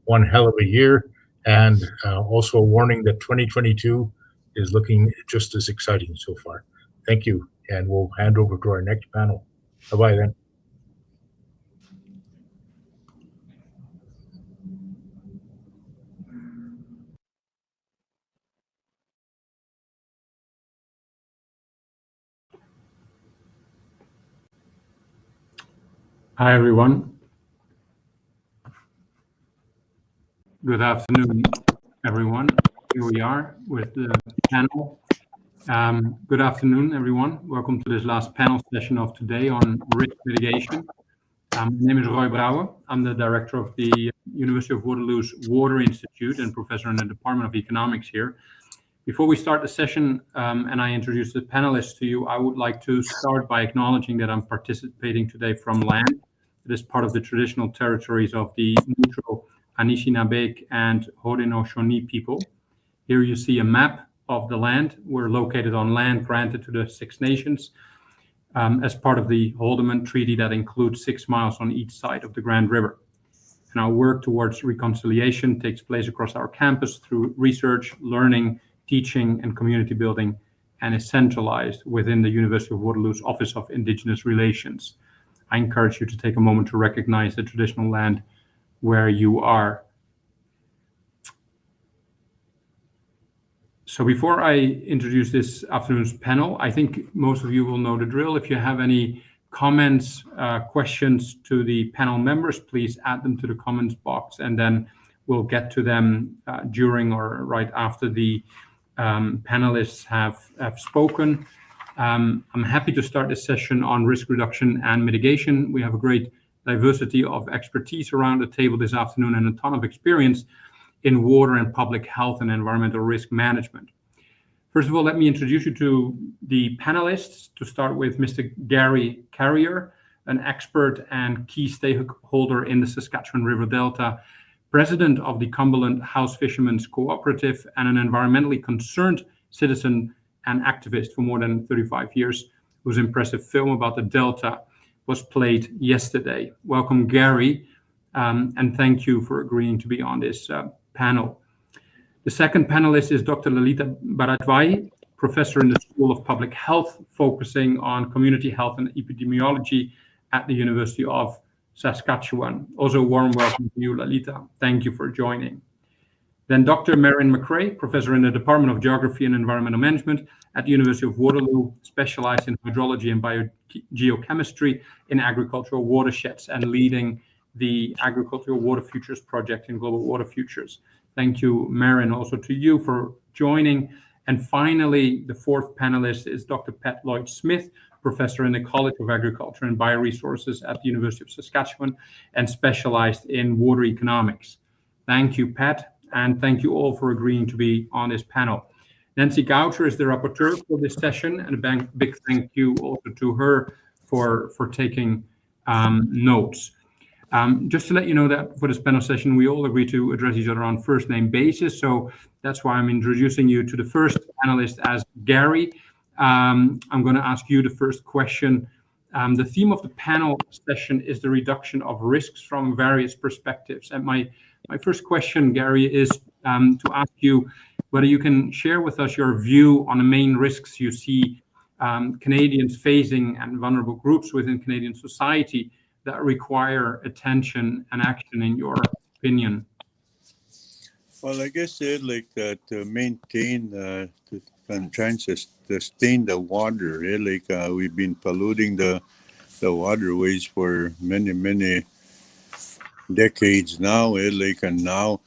one hell of a year, and also a warning that 2022 is looking just as exciting so far. Thank you, and we'll hand over to our next panel. Bye-bye then. Hi, everyone. Good afternoon, everyone. Here we are with the panel. Good afternoon, everyone. Welcome to this last panel session of today on risk mitigation. My name is Brouwer. I'm the director of the University of Waterloo's Water Institute and professor in the Department of Economics here. Before we start the session and I introduce the panelists to you, I would like to start by acknowledging that I'm participating today from land. It is part of the traditional territories of the neutral Anishinaabe and Haudenosaunee people. Here you see a map of the land. We're located on land granted to the Six Nations as part of the Holdeman Treaty that includes 6 miles on each side of the Grand River. And our work towards reconciliation takes place across our campus through research, learning, teaching, and community building, and is centralized within the University of Waterloo's Office of Indigenous Relations. I encourage you to take a moment to recognize the traditional land where you are. So before I introduce this afternoon's panel, I think most of you will know the drill. If you have any comments, questions to the panel members, please add them to the comments box, and then we'll get to them during or right after the panelists have spoken. I'm happy to start this session on risk reduction and mitigation. We have a great diversity of expertise around the table this afternoon and a ton of experience in water and public health and environmental risk management. First of all, let me introduce you to the panelists, to start with Mr. Gary Carriere, an expert and key stakeholder in the Saskatchewan River Delta, president of the Cumberland House Fishermen's Cooperative, and an environmentally concerned citizen and activist for more than 35 years, whose impressive film about the Delta was played yesterday. Welcome, Gary, and thank you for agreeing to be on this panel. The second panelist is Dr. Lalita Bharadwaj, professor in the School of Public Health, focusing on community health and epidemiology at the University of Saskatchewan. Also, a warm welcome to you, Lalita. Thank you for joining. Then Dr. Merrin Macrae, professor in the Department of Geography and Environmental Management at the University of Waterloo, specialized in hydrology and biogeochemistry in agricultural watersheds and leading the Agricultural Water Futures Project in Global Water Futures. Thank you, Merrin, also to you for joining. And finally, the fourth panelist is Dr. Pat Lloyd-Smith, professor in the College of Agriculture and Bioresources at the University of Saskatchewan and specialized in water economics. Thank you, Pat, and thank you all for agreeing to be on this panel. Nancy Goucher is the rapporteur for this session, and a big thank you also to her for taking notes. Just to let you know that for this panel session, we all agree to address each other on first name basis. So that's why I'm introducing you to the first panelist as Gary. I'm going to ask you the first question. The theme of the panel session is the reduction of risks from various perspectives. And my first question, Gary, is to ask you whether you can share with us your view on the main risks you see Canadians facing and vulnerable groups within Canadian society that require attention and action, in your opinion? Well, I guess to maintain, I'm trying to sustain the water. We've been polluting the waterways for many decades now. And now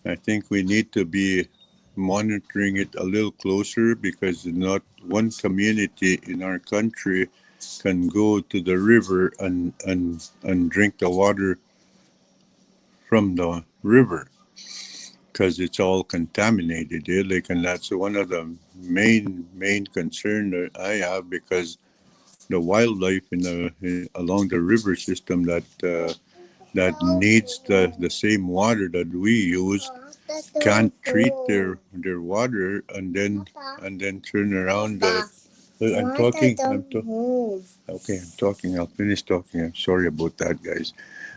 I think we need to be monitoring it a little closer, because not one community in our country can go to the river and drink the water from the river, because it's all contaminated. Like, and that's one of the main concern that I have, because the wildlife along the river system that needs the same water that we use can't treat their water and then turn around. I'm talking. Okay, I'm talking. I'll finish talking. I'm sorry about that, guys.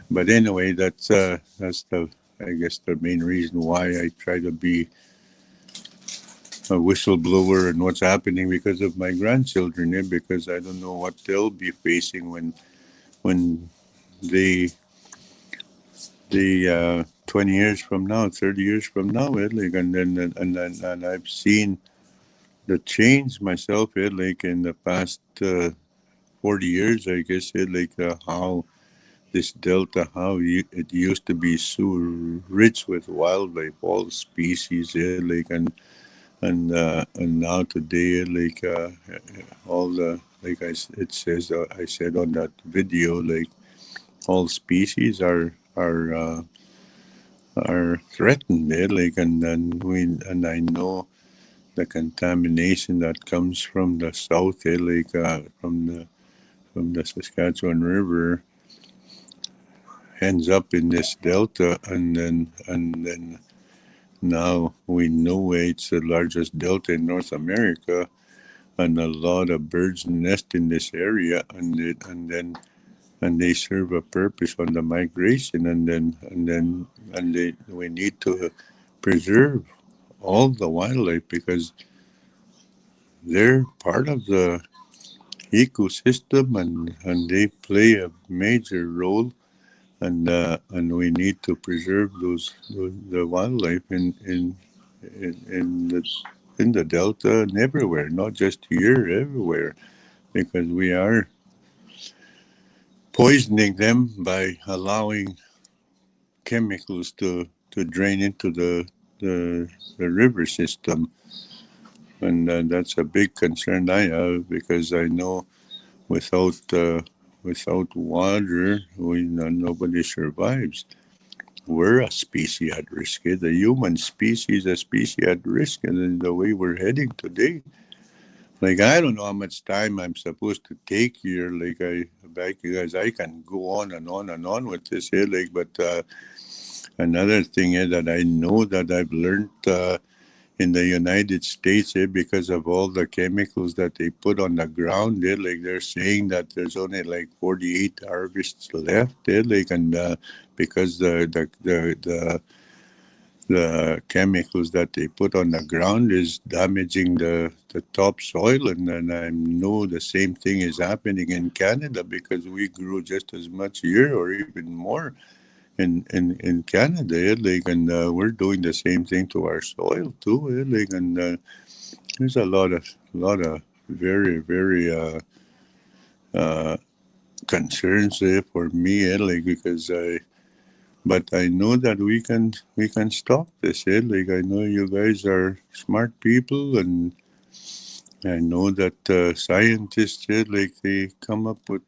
But anyway, that's the, I guess, the main reason why I try to be a whistleblower and what's happening because of my grandchildren, because I don't know what they'll be facing when they 20 years from now, 30 years from now, like, and I've seen the change myself, like in the past 40 years, I guess, like how this delta, how it used to be so rich with wildlife, all species, like, and now today, like all the, like it says, I said on that video, like all species are threatened, like, and I know the contamination that comes from the south, like from the Saskatchewan River ends up in this delta, and then now we know it's the largest delta in North America, and a lot of birds nest in this area, and they serve a purpose on the migration, and we need to preserve all the wildlife because they're part of the ecosystem, and they play a major role, and we need to preserve the wildlife in the delta and everywhere, not just here, everywhere, because we are poisoning them by allowing chemicals to drain into the river system, and that's a big concern I have, because I know without water, nobody survives. We're a species at risk. The human species, a species at risk, and in the way we're heading today. Like, I don't know how much time I'm supposed to take here. Like, guys, I can go on and on and on with this here. Like, but another thing is that I know that I've learned in the United States, because of all the chemicals that they put on the ground, like they're saying that there's only like 48 harvests left, like, and because the chemicals that they put on the ground is damaging the topsoil, and then I know the same thing is happening in Canada, because we grew just as much here or even more in Canada, like, and we're doing the same thing to our soil too, like, and there's a lot of very concerns for me, like, because but I know that we can stop this, like, I know you guys are smart people, and I know that scientists, like, they come up with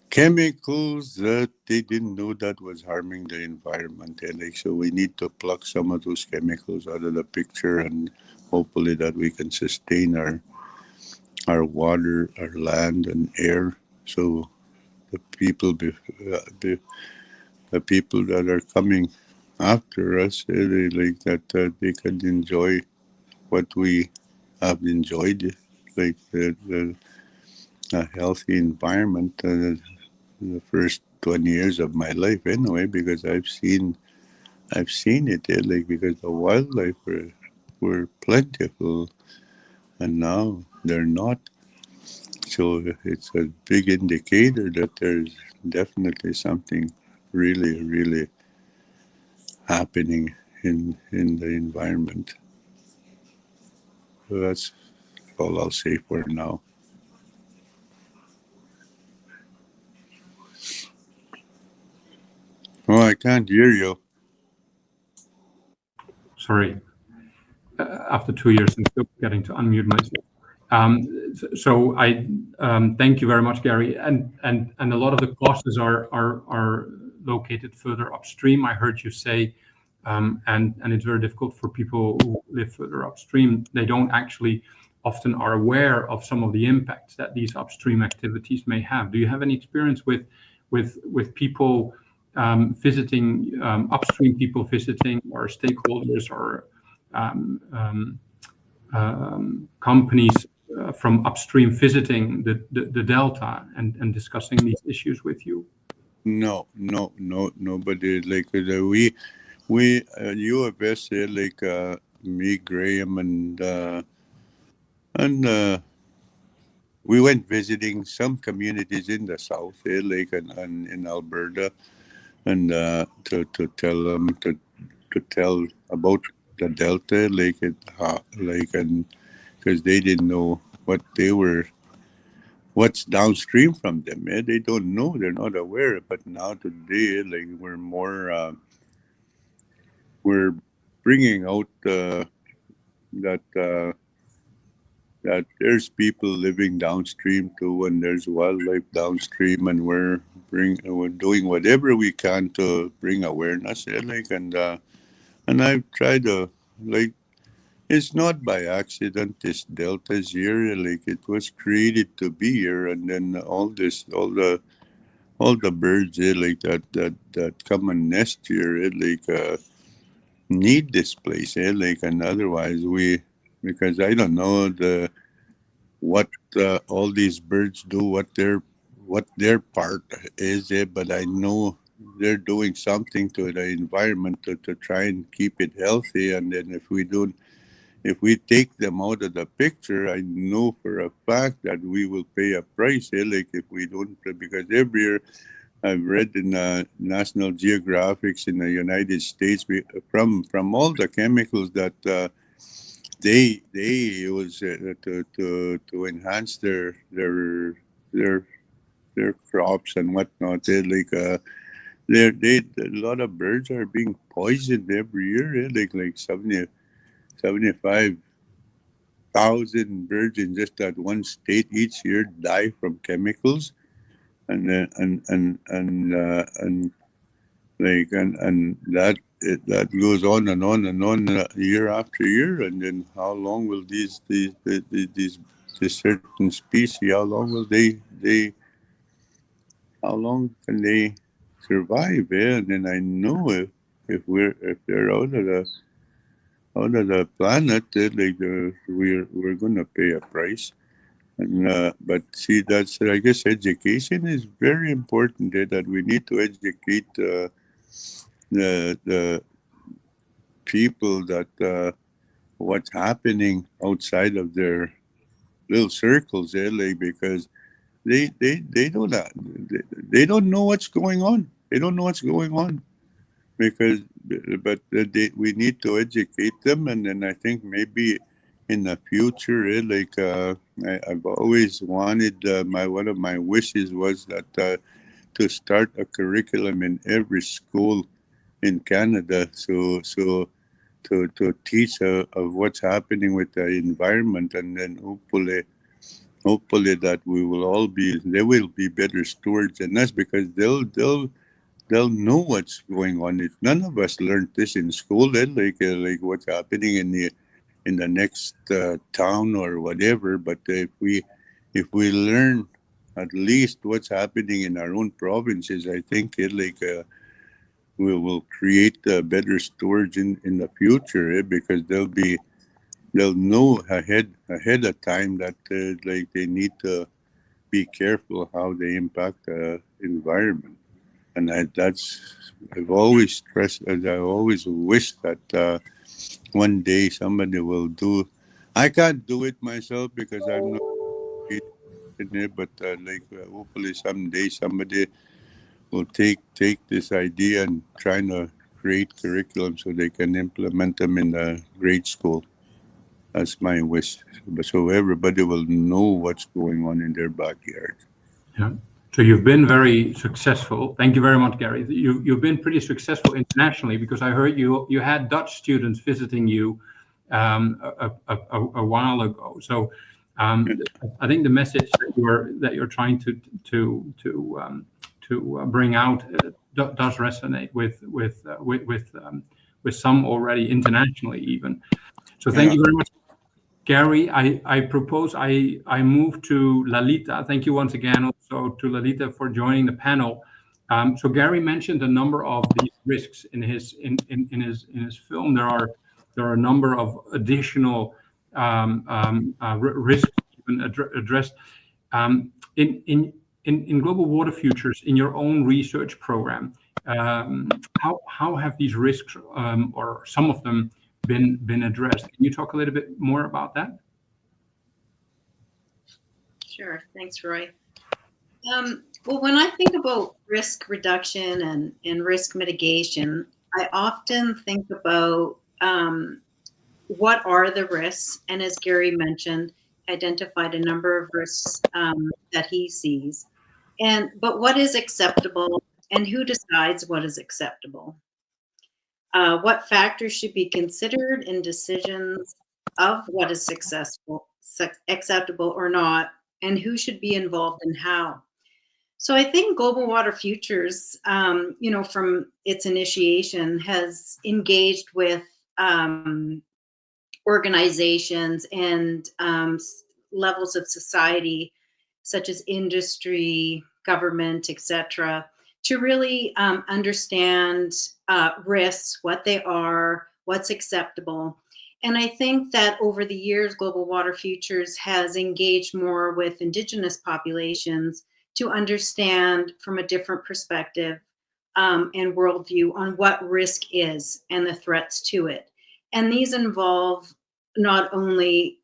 chemicals that they didn't know that was harming the environment, like, so we need to pluck some of those chemicals out of the picture, and hopefully that we can sustain our water, our land, and air, so the people the people that are coming after us, they, like, that they can enjoy what we have enjoyed, like a healthy environment. The first 20 years of my life anyway, because I've seen it, like, because the wildlife were plentiful, and now they're not. So it's a big indicator that there's definitely something really happening in the environment. So that's all I'll say for now. Oh, I can't hear you. Sorry. After 2 years, I'm still getting to unmute myself. So I thank you very much, Gary. And a lot of the costs are located further upstream, I heard you say, and it's very difficult for people who live further upstream. They don't actually often are aware of some of the impacts that these upstream activities may have. Do you have any experience with people visiting, upstream people visiting, or stakeholders, or companies from upstream visiting the delta and discussing these issues with you? No, nobody. Like we UFS, like me, Graham, and we went visiting some communities in the south, like and in Alberta, and to tell them to tell about the delta, like and because they didn't know what's downstream from them. They don't know, they're not aware. But now today, like we're more we're bringing out that there's people living downstream too, and there's wildlife downstream, and we're doing whatever we can to bring awareness. And I've tried to, like, it's not by accident this delta's here. Like, it was created to be here, and then all the birds like that come and nest here, need this place, like, and otherwise because I don't know what all these birds do, what their part is, but I know they're doing something to the environment to try and keep it healthy. And then if we take them out of the picture, I know for a fact that we will pay a price, like if we don't, because every year I've read in National Geographics in the United States from all the chemicals that they use to enhance their crops and whatnot. A lot of birds are being poisoned every year. Like 75,000 birds in just that one state each year die from chemicals, and that goes on and on and on year after year. And then how long will these certain species, how long will how long can they survive? And then I know if they're out of the planet, we're gonna pay a price. And but see, that's, I guess, education is very important. That we need to educate the people that what's happening outside of their little circles, like, because they don't know what's going on. They don't know what's going on we need to educate them. And then I think maybe in the future, I've always wanted, one of my wishes was that to start a curriculum in every school in Canada, so to teach of what's happening with the environment, and then hopefully that they will be better stewards than us, because they'll know what's going on. If none of us learned this in school, then like what's happening in the next town or whatever. But if we learn at least what's happening in our own provinces, I think we will create better stewards in the future, because they'll know ahead of time that they need to be careful how they impact the environment. And I've always stressed, and I always wish that one day somebody will do. I can't do it myself because I'm not in it, but hopefully someday somebody will take this idea and try to create curriculum so they can implement them in the grade school. That's my wish, so everybody will know what's going on in their backyard. Yeah. So you've been very successful. Thank you very much, Gary. You've been pretty successful internationally, because I heard you had Dutch students visiting you a while ago. So I think the message that you're trying to bring out does resonate with some already internationally even. So thank you very much, Gary. I propose I move to Lalita. Thank you once again also to Lalita for joining the panel. So Gary mentioned a number of these risks in his film. There are a number of additional risks even addressed in Global Water Futures. In your own research program, how have these risks or some of them been addressed? Can you talk a little bit more about that? Sure. Thanks, Roy. Well, when I think about risk reduction and risk mitigation, I often think about what are the risks, and as Gary mentioned, identified a number of risks that he sees. But what is acceptable, and who decides what is acceptable? What factors should be considered in decisions of what is acceptable or not, and who should be involved and how? So I think Global Water Futures, from its initiation, has engaged with organizations and levels of society, such as industry, government, etc., to really understand risks, what they are, what's acceptable. And I think that over the years, Global Water Futures has engaged more with Indigenous populations to understand from a different perspective and worldview on what risk is and the threats to it. And these involve not only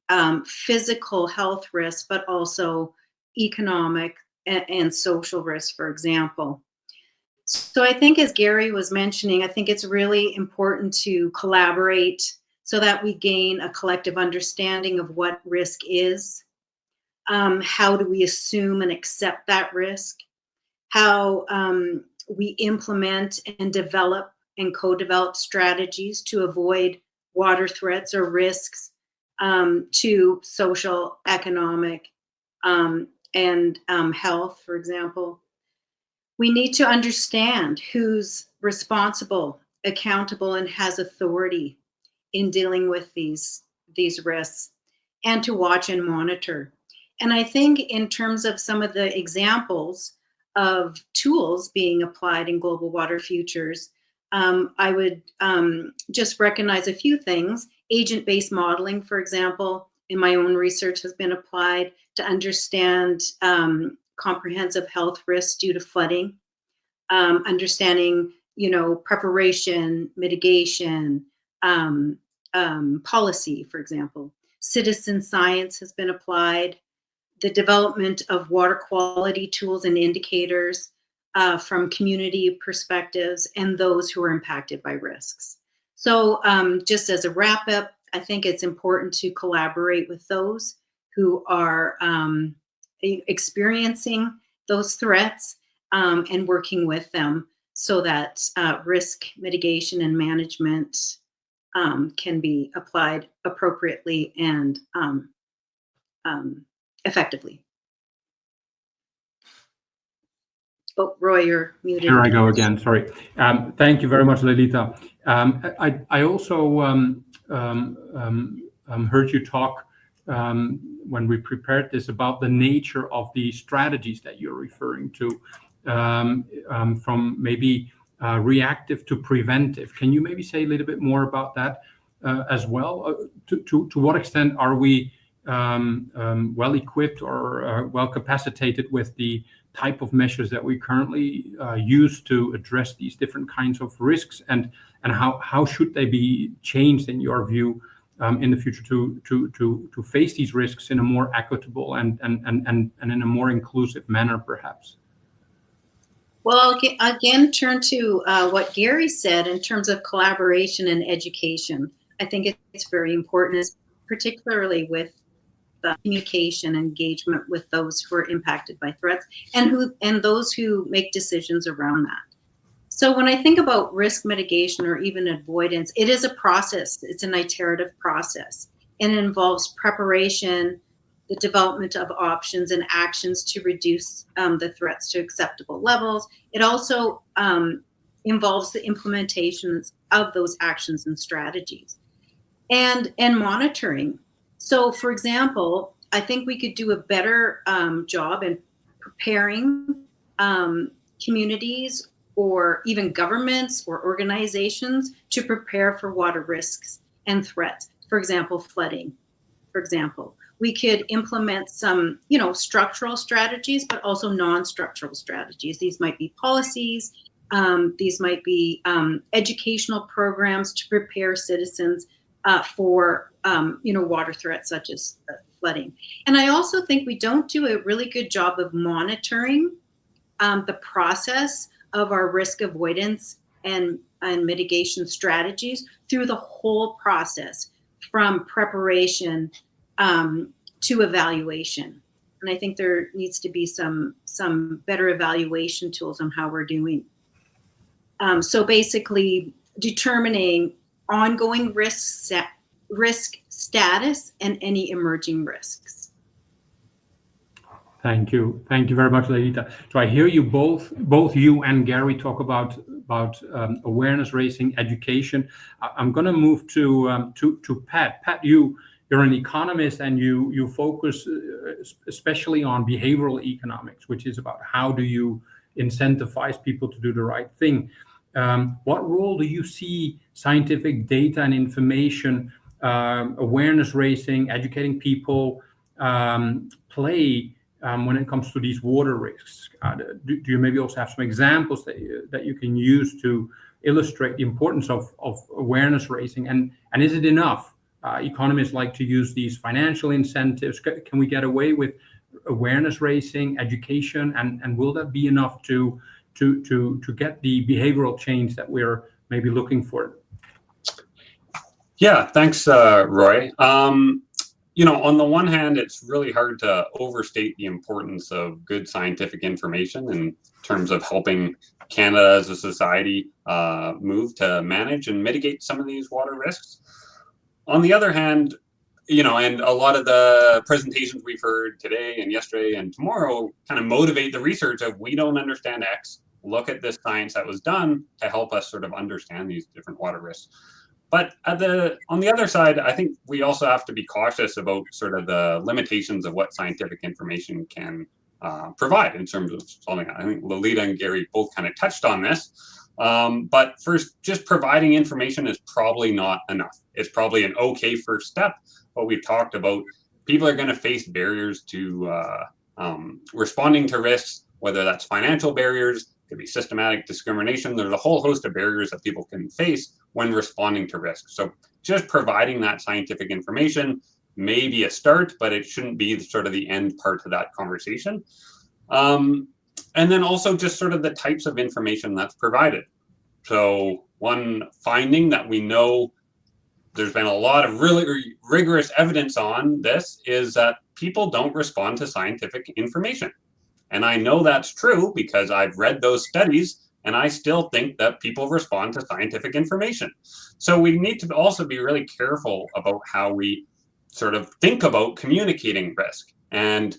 physical health risks, but also economic and social risks, for example. So I think, as Gary was mentioning, I think it's really important to collaborate so that we gain a collective understanding of what risk is. How do we assume and accept that risk? How we implement and develop and co-develop strategies to avoid water threats or risks to social, economic, and health, for example. We need to understand who's responsible, accountable, and has authority in dealing with these risks, and to watch and monitor. And I think in terms of some of the examples of tools being applied in Global Water Futures, I would just recognize a few things. Agent-based modeling, for example, in my own research has been applied to understand comprehensive health risks due to flooding, understanding, preparation, mitigation, policy, for example. Citizen science has been applied. The development of water quality tools and indicators from community perspectives and those who are impacted by risks. So just as a wrap up, I think it's important to collaborate with those who are experiencing those threats and working with them so that risk mitigation and management can be applied appropriately and effectively. Oh, Roy, you're muted. Here I go again. Sorry. Thank you very much, Lalita. I also heard you talk when we prepared this about the nature of the strategies that you're referring to, from maybe reactive to preventive. Can you maybe say a little bit more about that as well? To what extent are we well equipped or well capacitated with the type of measures that we currently use to address these different kinds of risks, and how should they be changed in your view in the future to face these risks in a more equitable and in a more inclusive manner, perhaps? Well, I'll again turn to what Gary said in terms of collaboration and education. I think it's very important, particularly with communication engagement with those who are impacted by threats and those who make decisions around that. So when I think about risk mitigation or even avoidance, it is a process. It's an iterative process, and it involves preparation, the development of options and actions to reduce the threats to acceptable levels. It also involves the implementations of those actions and strategies, and monitoring. So, for example, I think we could do a better job in preparing communities or even governments or organizations to prepare for water risks and threats. For example, flooding. For example, we could implement some, structural strategies, but also non-structural strategies. These might be policies. These might be educational programs to prepare citizens for, water threats such as flooding. And I also think we don't do a really good job of monitoring the process of our risk avoidance and mitigation strategies through the whole process, from preparation to evaluation. And I think there needs to be some better evaluation tools on how we're doing. So basically determining ongoing risk status and any emerging risks. Thank you very much, Lalita. So I hear you both you and Gary talk about awareness raising, education. I'm going to move to Pat. Pat, you're an economist and you focus especially on behavioral economics, which is about how do you incentivize people to do the right thing. What role do you see scientific data and information, awareness raising, educating people play when it comes to these water risks? Do you maybe also have some examples that you can use to illustrate the importance of awareness raising? And is it enough? Economists like to use these financial incentives. Can we get away with awareness raising, education, and will that be enough to get the behavioral change that we're maybe looking for? Yeah, thanks, Roy. On the one hand, it's really hard to overstate the importance of good scientific information in terms of helping Canada as a society move to manage and mitigate some of these water risks. On the other hand, and a lot of the presentations we've heard today and yesterday and tomorrow kind of motivate the research of, we don't understand X, look at this science that was done to help us sort of understand these different water risks. But on the other side, I think we also have to be cautious about sort of the limitations of what scientific information can provide in terms of solving. I think Lalita and Gary both kind of touched on this. But first, just providing information is probably not enough. It's probably an okay first step, but we've talked about people are going to face barriers to responding to risks, whether that's financial barriers, could be systematic discrimination. There's a whole host of barriers that people can face when responding to risks. So just providing that scientific information may be a start, but it shouldn't be sort of the end part of that conversation. And then also just sort of the types of information that's provided. So one finding that we know there's been a lot of really rigorous evidence on this is that people don't respond to scientific information. And I know that's true because I've read those studies and I still think that people respond to scientific information. So we need to also be really careful about how we sort of think about communicating risk. And,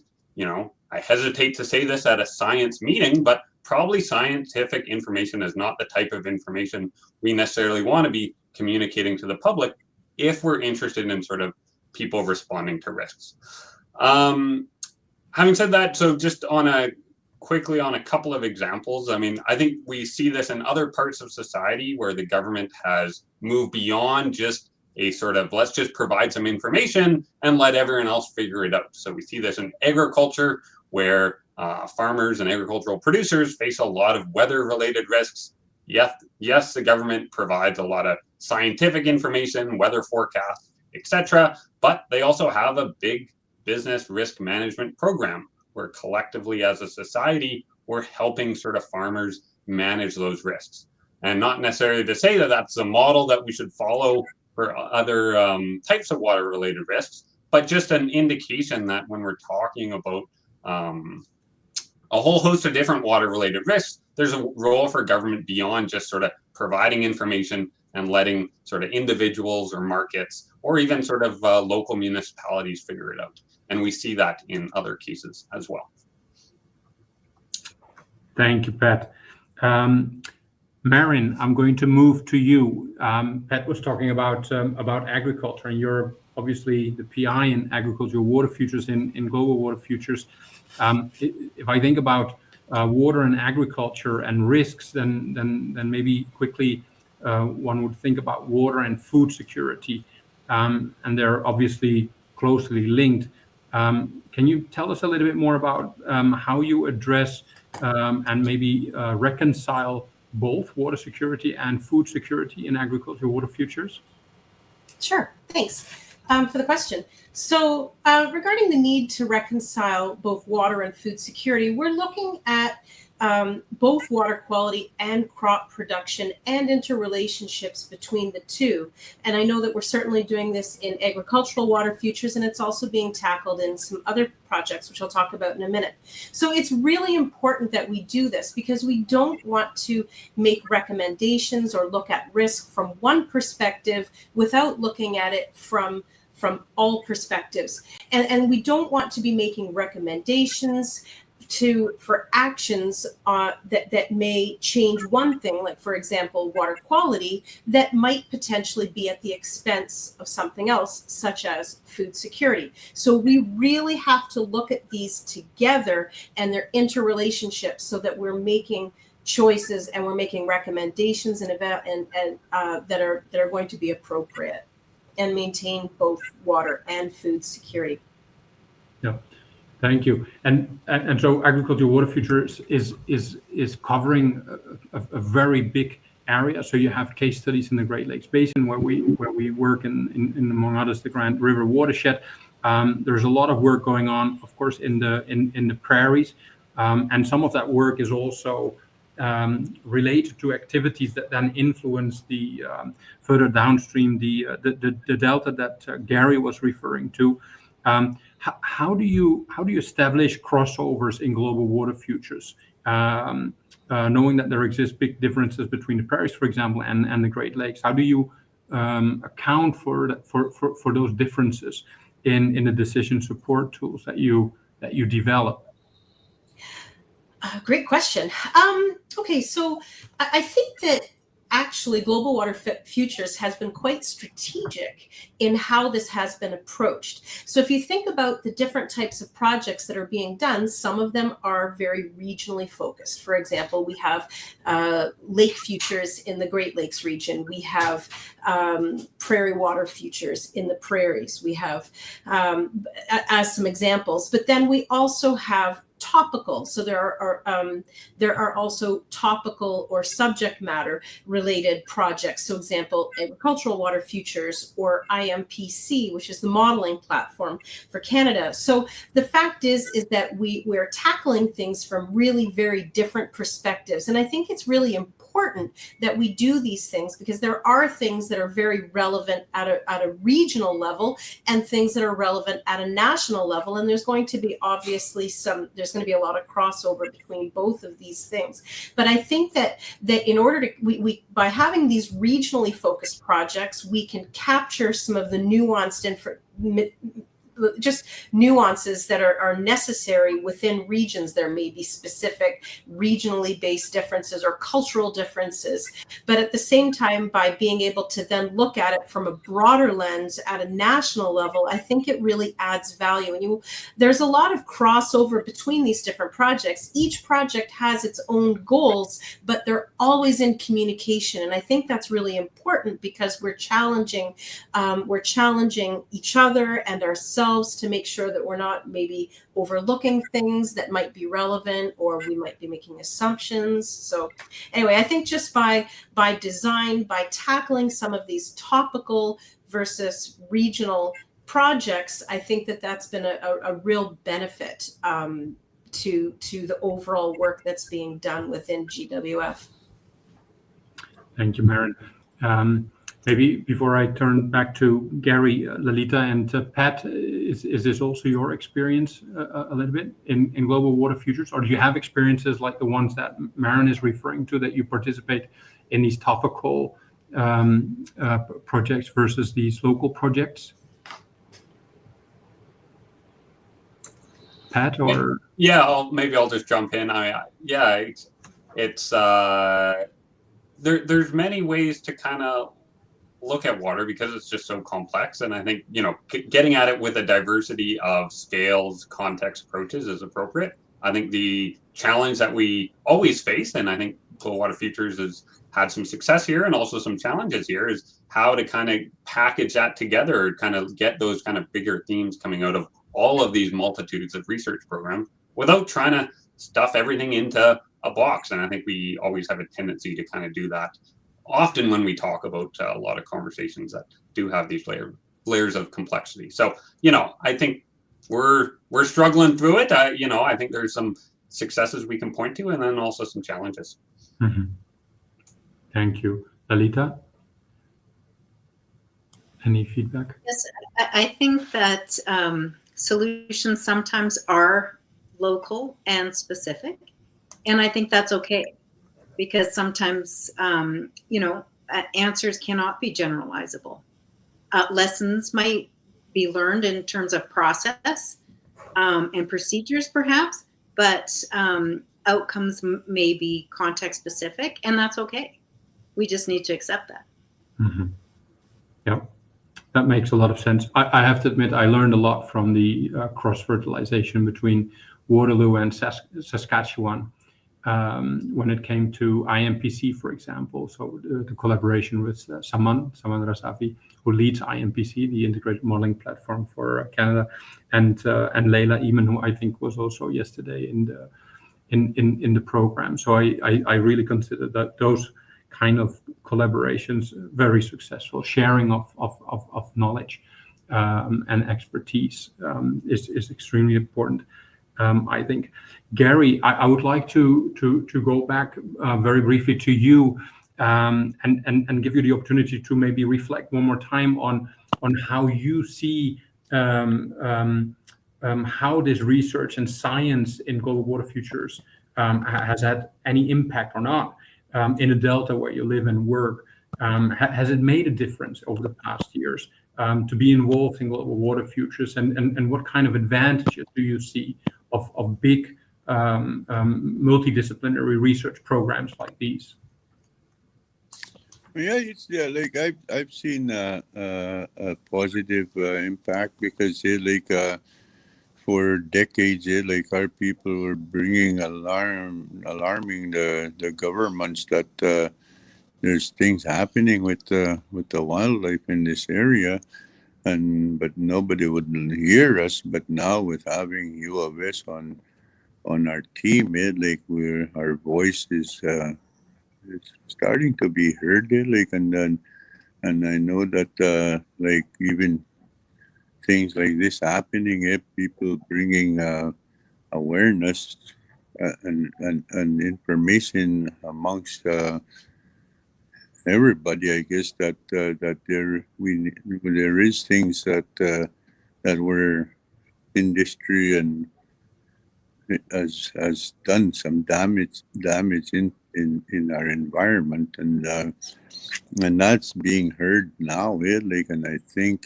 I hesitate to say this at a science meeting, but probably scientific information is not the type of information we necessarily want to be communicating to the public if we're interested in sort of people responding to risks. Having said that, so just quickly on a couple of examples, I think we see this in other parts of society where the government has moved beyond just a sort of, let's just provide some information and let everyone else figure it out. So we see this in agriculture where farmers and agricultural producers face a lot of weather-related risks. Yes, the government provides a lot of scientific information, weather forecasts, etc., but they also have a big business risk management program where collectively as a society, we're helping sort of farmers manage those risks. And not necessarily to say that that's a model that we should follow for other types of water-related risks, but just an indication that when we're talking about a whole host of different water-related risks, there's a role for government beyond just sort of providing information and letting sort of individuals or markets or even sort of local municipalities figure it out. And we see that in other cases as well. Thank you, Pat. Merrin, I'm going to move to you. Pat was talking about agriculture, and you're obviously the PI in agriculture, water futures in global water futures. If I think about water and agriculture and risks, then maybe quickly one would think about water and food security, and they're obviously closely linked. Can you tell us a little bit more about how you address and maybe reconcile both water security and food security in agriculture water futures? Sure, thanks for the question. So regarding the need to reconcile both water and food security, we're looking at both water quality and crop production and interrelationships between the two. And I know that we're certainly doing this in agricultural water futures, and it's also being tackled in some other projects, which I'll talk about in a minute. So it's really important that we do this because we don't want to make recommendations or look at risk from one perspective without looking at it from all perspectives. And we don't want to be making recommendations for actions that may change one thing, like, for example, water quality, that might potentially be at the expense of something else, such as food security. So we really have to look at these together and their interrelationships so that we're making choices and we're making recommendations and that are going to be appropriate and maintain both water and food security. Yeah. Thank you. And so agriculture water futures is covering a very big area. So you have case studies in the Great Lakes Basin where we work in among others the Grand River watershed. There's a lot of work going on, of course, in the prairies, and some of that work is also related to activities that then influence the further downstream the delta that Gary was referring to. How do you establish crossovers in global water futures, knowing that there exist big differences between the prairies, for example, and the Great Lakes? How do you account for those differences in the decision support tools that you develop? Great question. Okay, so I think that actually global water futures has been quite strategic in how this has been approached. So if you think about the different types of projects that are being done, some of them are very regionally focused. For example, we have lake futures in the Great Lakes region. We have prairie water futures in the prairies. We have, as some examples, but then we also have topical. So there are also topical or subject matter related projects. So example, agricultural water futures or IMPC, which is the modeling platform for Canada. So the fact is that we're tackling things from really very different perspectives. And I think it's really important that we do these things because there are things that are very relevant at a regional level and things that are relevant at a national level. And there's going to be obviously there's going to be a lot of crossover between both of these things. But I think that in order to, we by having these regionally focused projects, we can capture some of the nuanced just nuances that are necessary within regions. There may be specific regionally based differences or cultural differences, but at the same time, by being able to then look at it from a broader lens at a national level, I think it really adds value. And there's a lot of crossover between these different projects. Each project has its own goals, but they're always in communication. And I think that's really important because we're challenging each other and ourselves to make sure that we're not maybe overlooking things that might be relevant, or we might be making assumptions. So anyway, I think just by design, by tackling some of these topical versus regional projects, I think that's been a real benefit to the overall work that's being done within GWF. Thank you, Merrin. Maybe before I turn back to Gary, Lalita, and Pat, is this also your experience a little bit in global water futures, or do you have experiences like the ones that Merrin is referring to, that you participate in these topical projects versus these local projects? Pat, or maybe I'll just jump in. It's there's many ways to kind of look at water because it's just so complex, and I think getting at it with a diversity of scales, context, approaches is appropriate. I think the challenge that we always face, and I think Global Water Futures has had some success here and also some challenges here, is how to kind of package that together, kind of get those kind of bigger themes coming out of all of these multitudes of research programs without trying to stuff everything into a box. And I think we always have a tendency to kind of do that often when we talk about a lot of conversations that do have these layers of complexity. So, I think we're struggling through it. I think there's some successes we can point to, and then also some challenges. Mm-hmm. Thank you. Lalita? Any feedback? Yes, I think that solutions sometimes are local and specific, and I think that's okay, because sometimes answers cannot be generalizable. Lessons might be learned in terms of process and procedures perhaps, but outcomes may be context specific, and that's okay. We just need to accept that. Mm-hmm. Yeah. That makes a lot of sense. I have to admit, I learned a lot from the cross-fertilization between Waterloo and Saskatchewan when it came to IMPC, for example. So the collaboration with Saman Rasavi, who leads IMPC, the Integrated Modeling Platform for Canada, and Leila Eman, who I think was also yesterday in the program. So I really consider that those kind of collaborations very successful. Sharing of knowledge and expertise is extremely important. I think, Gary, I would like to go back very briefly to you and give you the opportunity to maybe reflect one more time on how you see how this research and science in Global Water Futures has had any impact or not in the Delta where you live and work. Has it made a difference over the past years to be involved in Global Water Futures, and what kind of advantages do you see of big multidisciplinary research programs like these? Like I've seen a positive impact, because for decades, like our people were bringing alarming the governments that there's things happening with the wildlife in this area, but nobody would hear us. But now, with having U of S on our team, our voice is it's starting to be heard, and I know that even things like this happening, people bringing awareness and information amongst everybody. I guess that there is things that were industry and has done some damage in our environment, and that's being heard now. And I think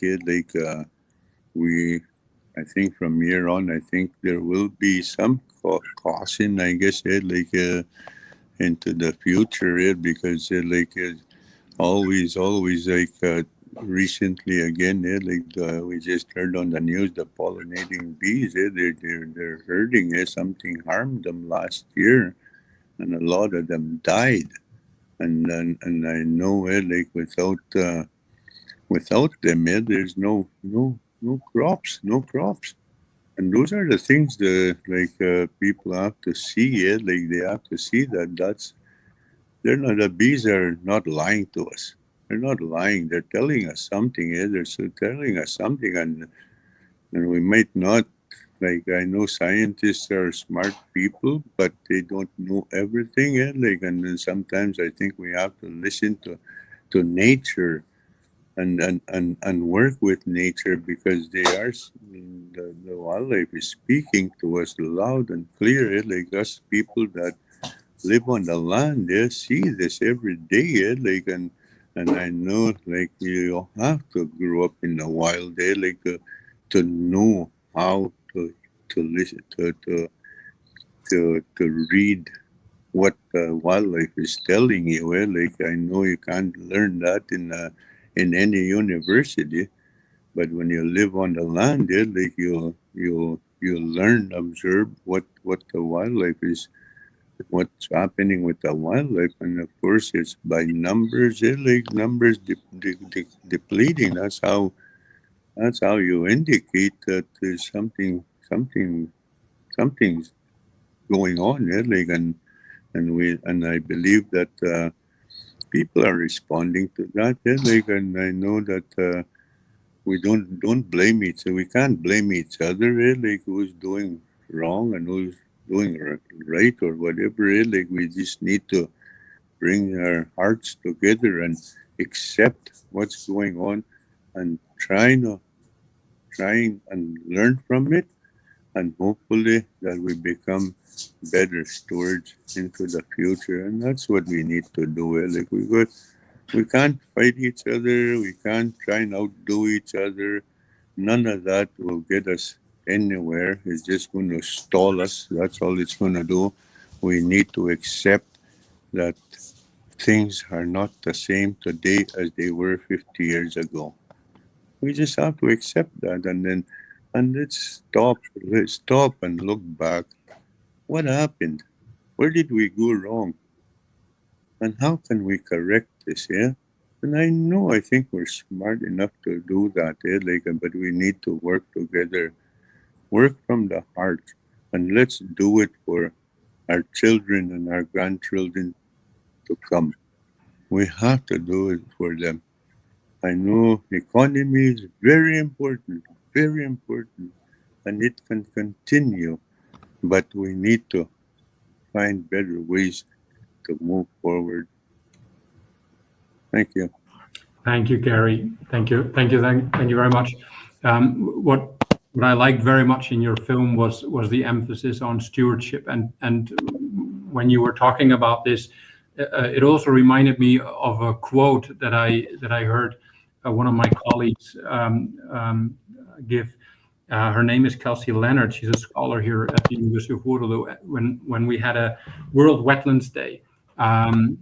I think from here on, I think there will be some caution, I guess, into the future, because always recently again, we just heard on the news, the pollinating bees, they're hurting. Something harmed them last year, and a lot of them died. And I know, without them, there's no crops. And those are the things that people have to see. They have to see that the bees are not lying to us. They're not lying. They're telling us something. They're telling us something, and we might not. I know scientists are smart people, but they don't know everything. And then sometimes I think we have to listen to nature and work with nature, because the wildlife is speaking to us loud and clear. Us people that live on the land, they see this every day. And I know, like, you have to grow up in the wild there, like, to know how to listen, to read what wildlife is telling you. Like, I know you can't learn that in any university, but when you live on the land, like, you learn, observe what the wildlife is, what's happening with the wildlife, and of course it's by numbers. Like, numbers depleting. That's how you indicate that there's something's going on. Like, and I believe that people are responding to that. Like, and I know that we don't blame each. We can't blame each other. Like, who's doing wrong and who's doing right or whatever. Like, we just need to bring our hearts together and accept what's going on and try and learn from it, and hopefully that we become better stewards into the future. And that's what we need to do. Like, we can't fight each other. We can't try and outdo each other. None of that will get us anywhere. It's just going to stall us. That's all it's going to do. We need to accept that things are not the same today as they were 50 years ago. We just have to accept that, and let's stop and look back. What happened? Where did we go wrong? And how can we correct this? Yeah. And I think we're smart enough to do that. Like, but we need to work together, work from the heart, and let's do it for our children and our grandchildren to come. We have to do it for them. I know economy is very important, and it can continue, but we need to find better ways to move forward. Thank you. Thank you, Gary. Thank you very much. What I liked very much in your film was the emphasis on stewardship, and when you were talking about this, it also reminded me of a quote that I heard one of my colleagues give. Her name is Kelsey Leonard. She's a scholar here at the University of Waterloo. When we had a World Wetlands Day, and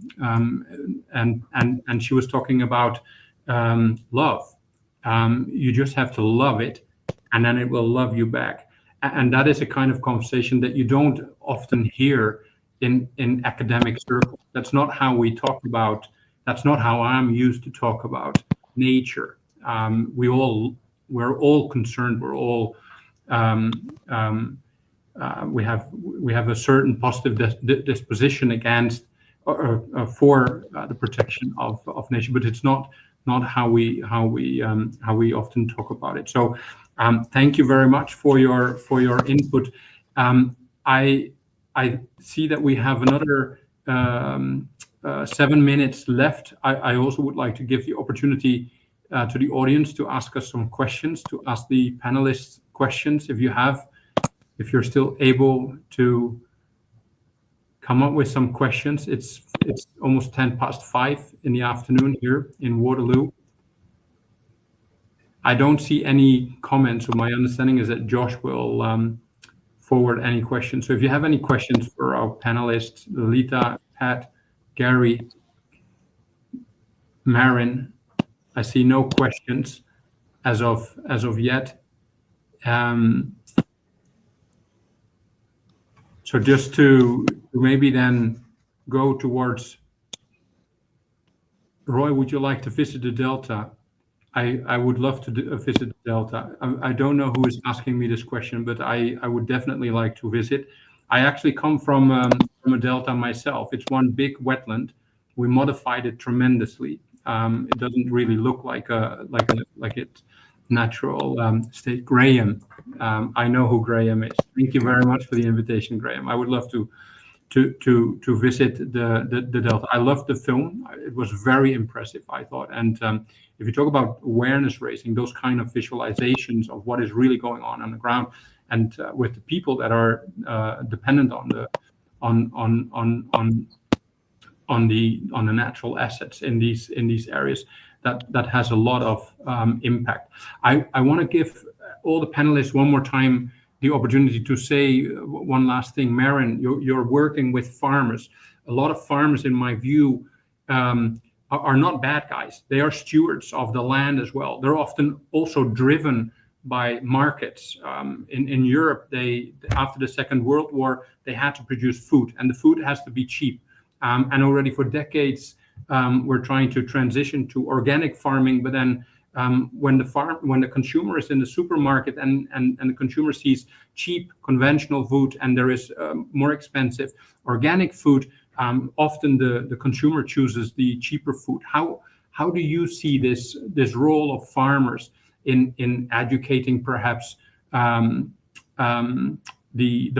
she was talking about love. You just have to love it, and then it will love you back. And that is a kind of conversation that you don't often hear in academic circles. That's not how we talk about. That's not how I'm used to talk about nature. We're all concerned. We're all we have a certain positive disposition against for the protection of nature, but it's not how we often talk about it. So thank you very much for your input. I see that we have another 7 minutes left. I also would like to give the opportunity to the audience to ask us some questions, to ask the panelists questions if you're still able to come up with some questions. It's almost 5:10 in the afternoon here in Waterloo. I don't see any comments, so my understanding is that Josh will forward any questions. So if you have any questions for our panelists, Lalita, Pat, Gary, Merrin, I see no questions as of yet. So just to maybe then go towards Roy, would you like to visit the Delta? I would love to visit the Delta. I don't know who is asking me this question, but I would definitely like to visit. I actually come from a Delta myself. It's one big wetland. We modified it tremendously. It doesn't really look like its natural state. Graham, I know who Graham is. Thank you very much for the invitation, Graham. I would love to visit the Delta. I loved the film. It was very impressive, I thought. And if you talk about awareness raising, those kind of visualizations of what is really going on the ground, and with the on the natural assets in these areas, that has a lot of impact. I want to give all the panelists one more time the opportunity to say one last thing. Merrin, you're working with farmers. A lot of farmers, in my view, are not bad guys. They are stewards of the land as well. They're often also driven by markets. In Europe, after the Second World War, they had to produce food, and the food has to be cheap. And already for decades, we're trying to transition to organic farming, but then when the consumer is in the supermarket and the consumer sees cheap conventional food and there is more expensive organic food, often the consumer chooses the cheaper food. How do you see this role of farmers in educating perhaps the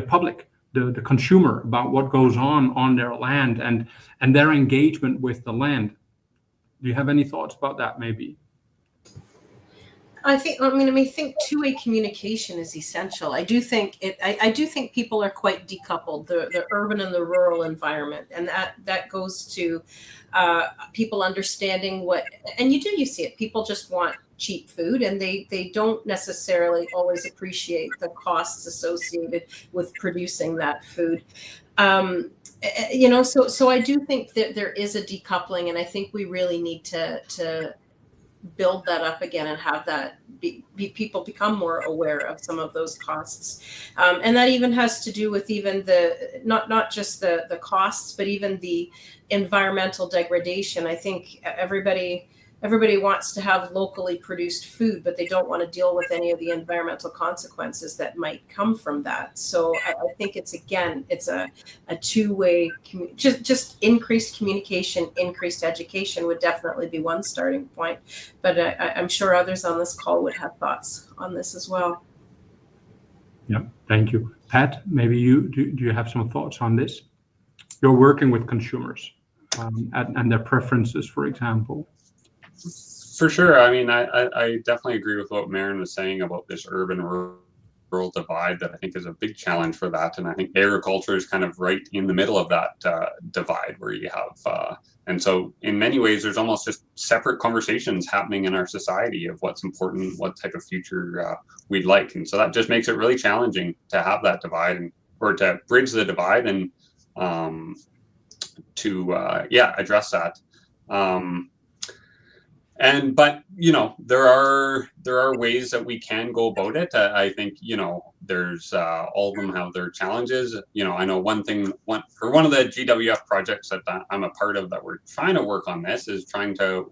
public, the consumer, about what goes on their land and their engagement with the land? Do you have any thoughts about that, maybe? I think two-way communication is essential. I do think people are quite decoupled, the urban and the rural environment, and that goes to people understanding and you see it. People just want cheap food, and they don't necessarily always appreciate the costs associated with producing that food. So I do think that there is a decoupling, and I think we really need to build that up again and have that people become more aware of some of those costs, and that even has to do with even the not just the costs, but even the environmental degradation. I think everybody wants to have locally produced food, but they don't want to deal with any of the environmental consequences that might come from that. So I think it's a two-way, just increased communication, increased education would definitely be one starting point. But I'm sure others on this call would have thoughts on this as well. Yeah, thank you. Pat, maybe do you have some thoughts on this? You're working with consumers and their preferences, for example. For sure. I mean, I definitely agree with what Merrin was saying about this urban-rural divide that I think is a big challenge for that. And I think agriculture is kind of right in the middle of that divide where you have, and so in many ways, there's almost just separate conversations happening in our society of what's important, what type of future we'd like. And so that just makes it really challenging to have that divide or to bridge the divide and to address that. But there are ways that we can go about it. I think there's all of them have their challenges. I know one of the GWF projects that I'm a part of that we're trying to work on this is trying to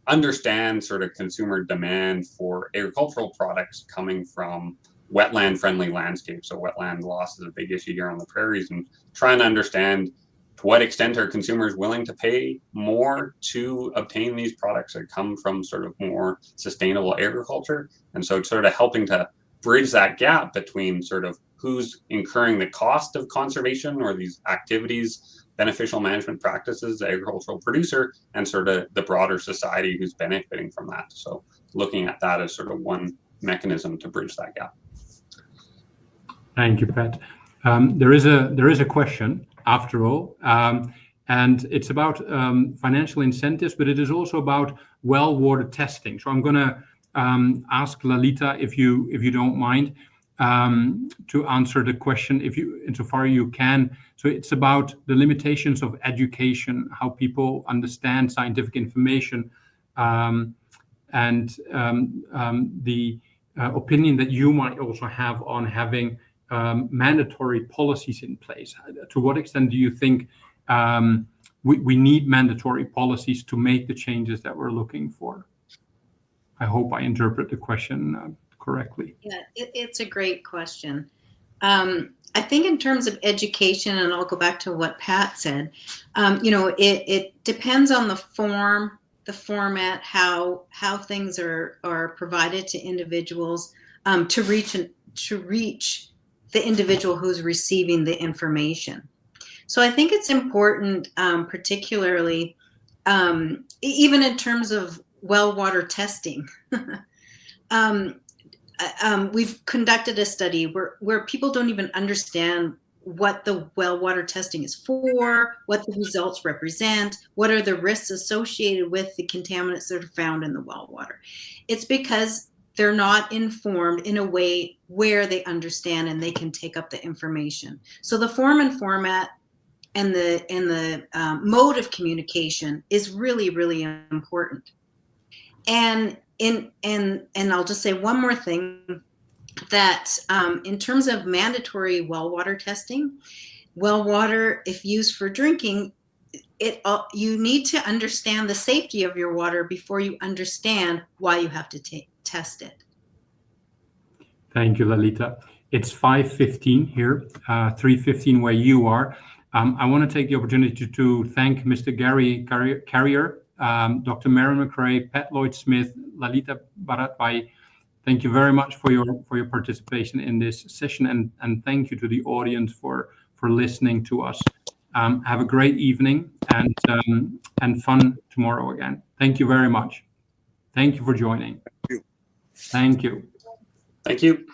understand sort of consumer demand for agricultural products coming from wetland friendly landscapes. So wetland loss is a big issue here on the prairies, and trying to understand to what extent are consumers willing to pay more to obtain these products that come from sort of more sustainable agriculture? And so sort of helping to bridge that gap between sort of who's incurring the cost of conservation or these activities, beneficial management practices, the agricultural producer, and sort of the broader society who's benefiting from that. So looking at that as sort of one mechanism to bridge that gap. Thank you, Pat. There is a question, after all, and it's about financial incentives, but it is also about well water testing. So I'm going to ask Lalita, if you don't mind, to answer the question, insofar you can. So it's about the limitations of education, how people understand scientific information, and the opinion that you might also have on having mandatory policies in place. To what extent do you think we need mandatory policies to make the changes that we're looking for? I hope I interpret the question correctly. Yeah, it's a great question. I think in terms of education, and I'll go back to what Pat said, it depends on the form, the format, how things are provided to individuals to reach the individual who's receiving the information. So I think it's important, particularly even in terms of well water testing. We've conducted a study where people don't even understand what the well water testing is for, what the results represent, what are the risks associated with the contaminants that are found in the well water. It's because they're not informed in a way where they understand and they can take up the information. So the form and format and the mode of communication is really, really important. And I'll just say one more thing, that in terms of mandatory well water testing, well water, if used for drinking, you need to understand the safety of your water before you understand why you have to test it. Thank you, Lalita. It's 5:15 here, 3:15 where you are. I want to take the opportunity to thank Mr. Carriere, Dr. Merrin Macrae, Pat Lloyd-Smith, Lalita Bharadwaj. Thank you very much for your participation in this session, and thank you to the audience for listening to us. Have a great evening and fun tomorrow again. Thank you very much. Thank you for joining. Thank you. Thank you. Thank you.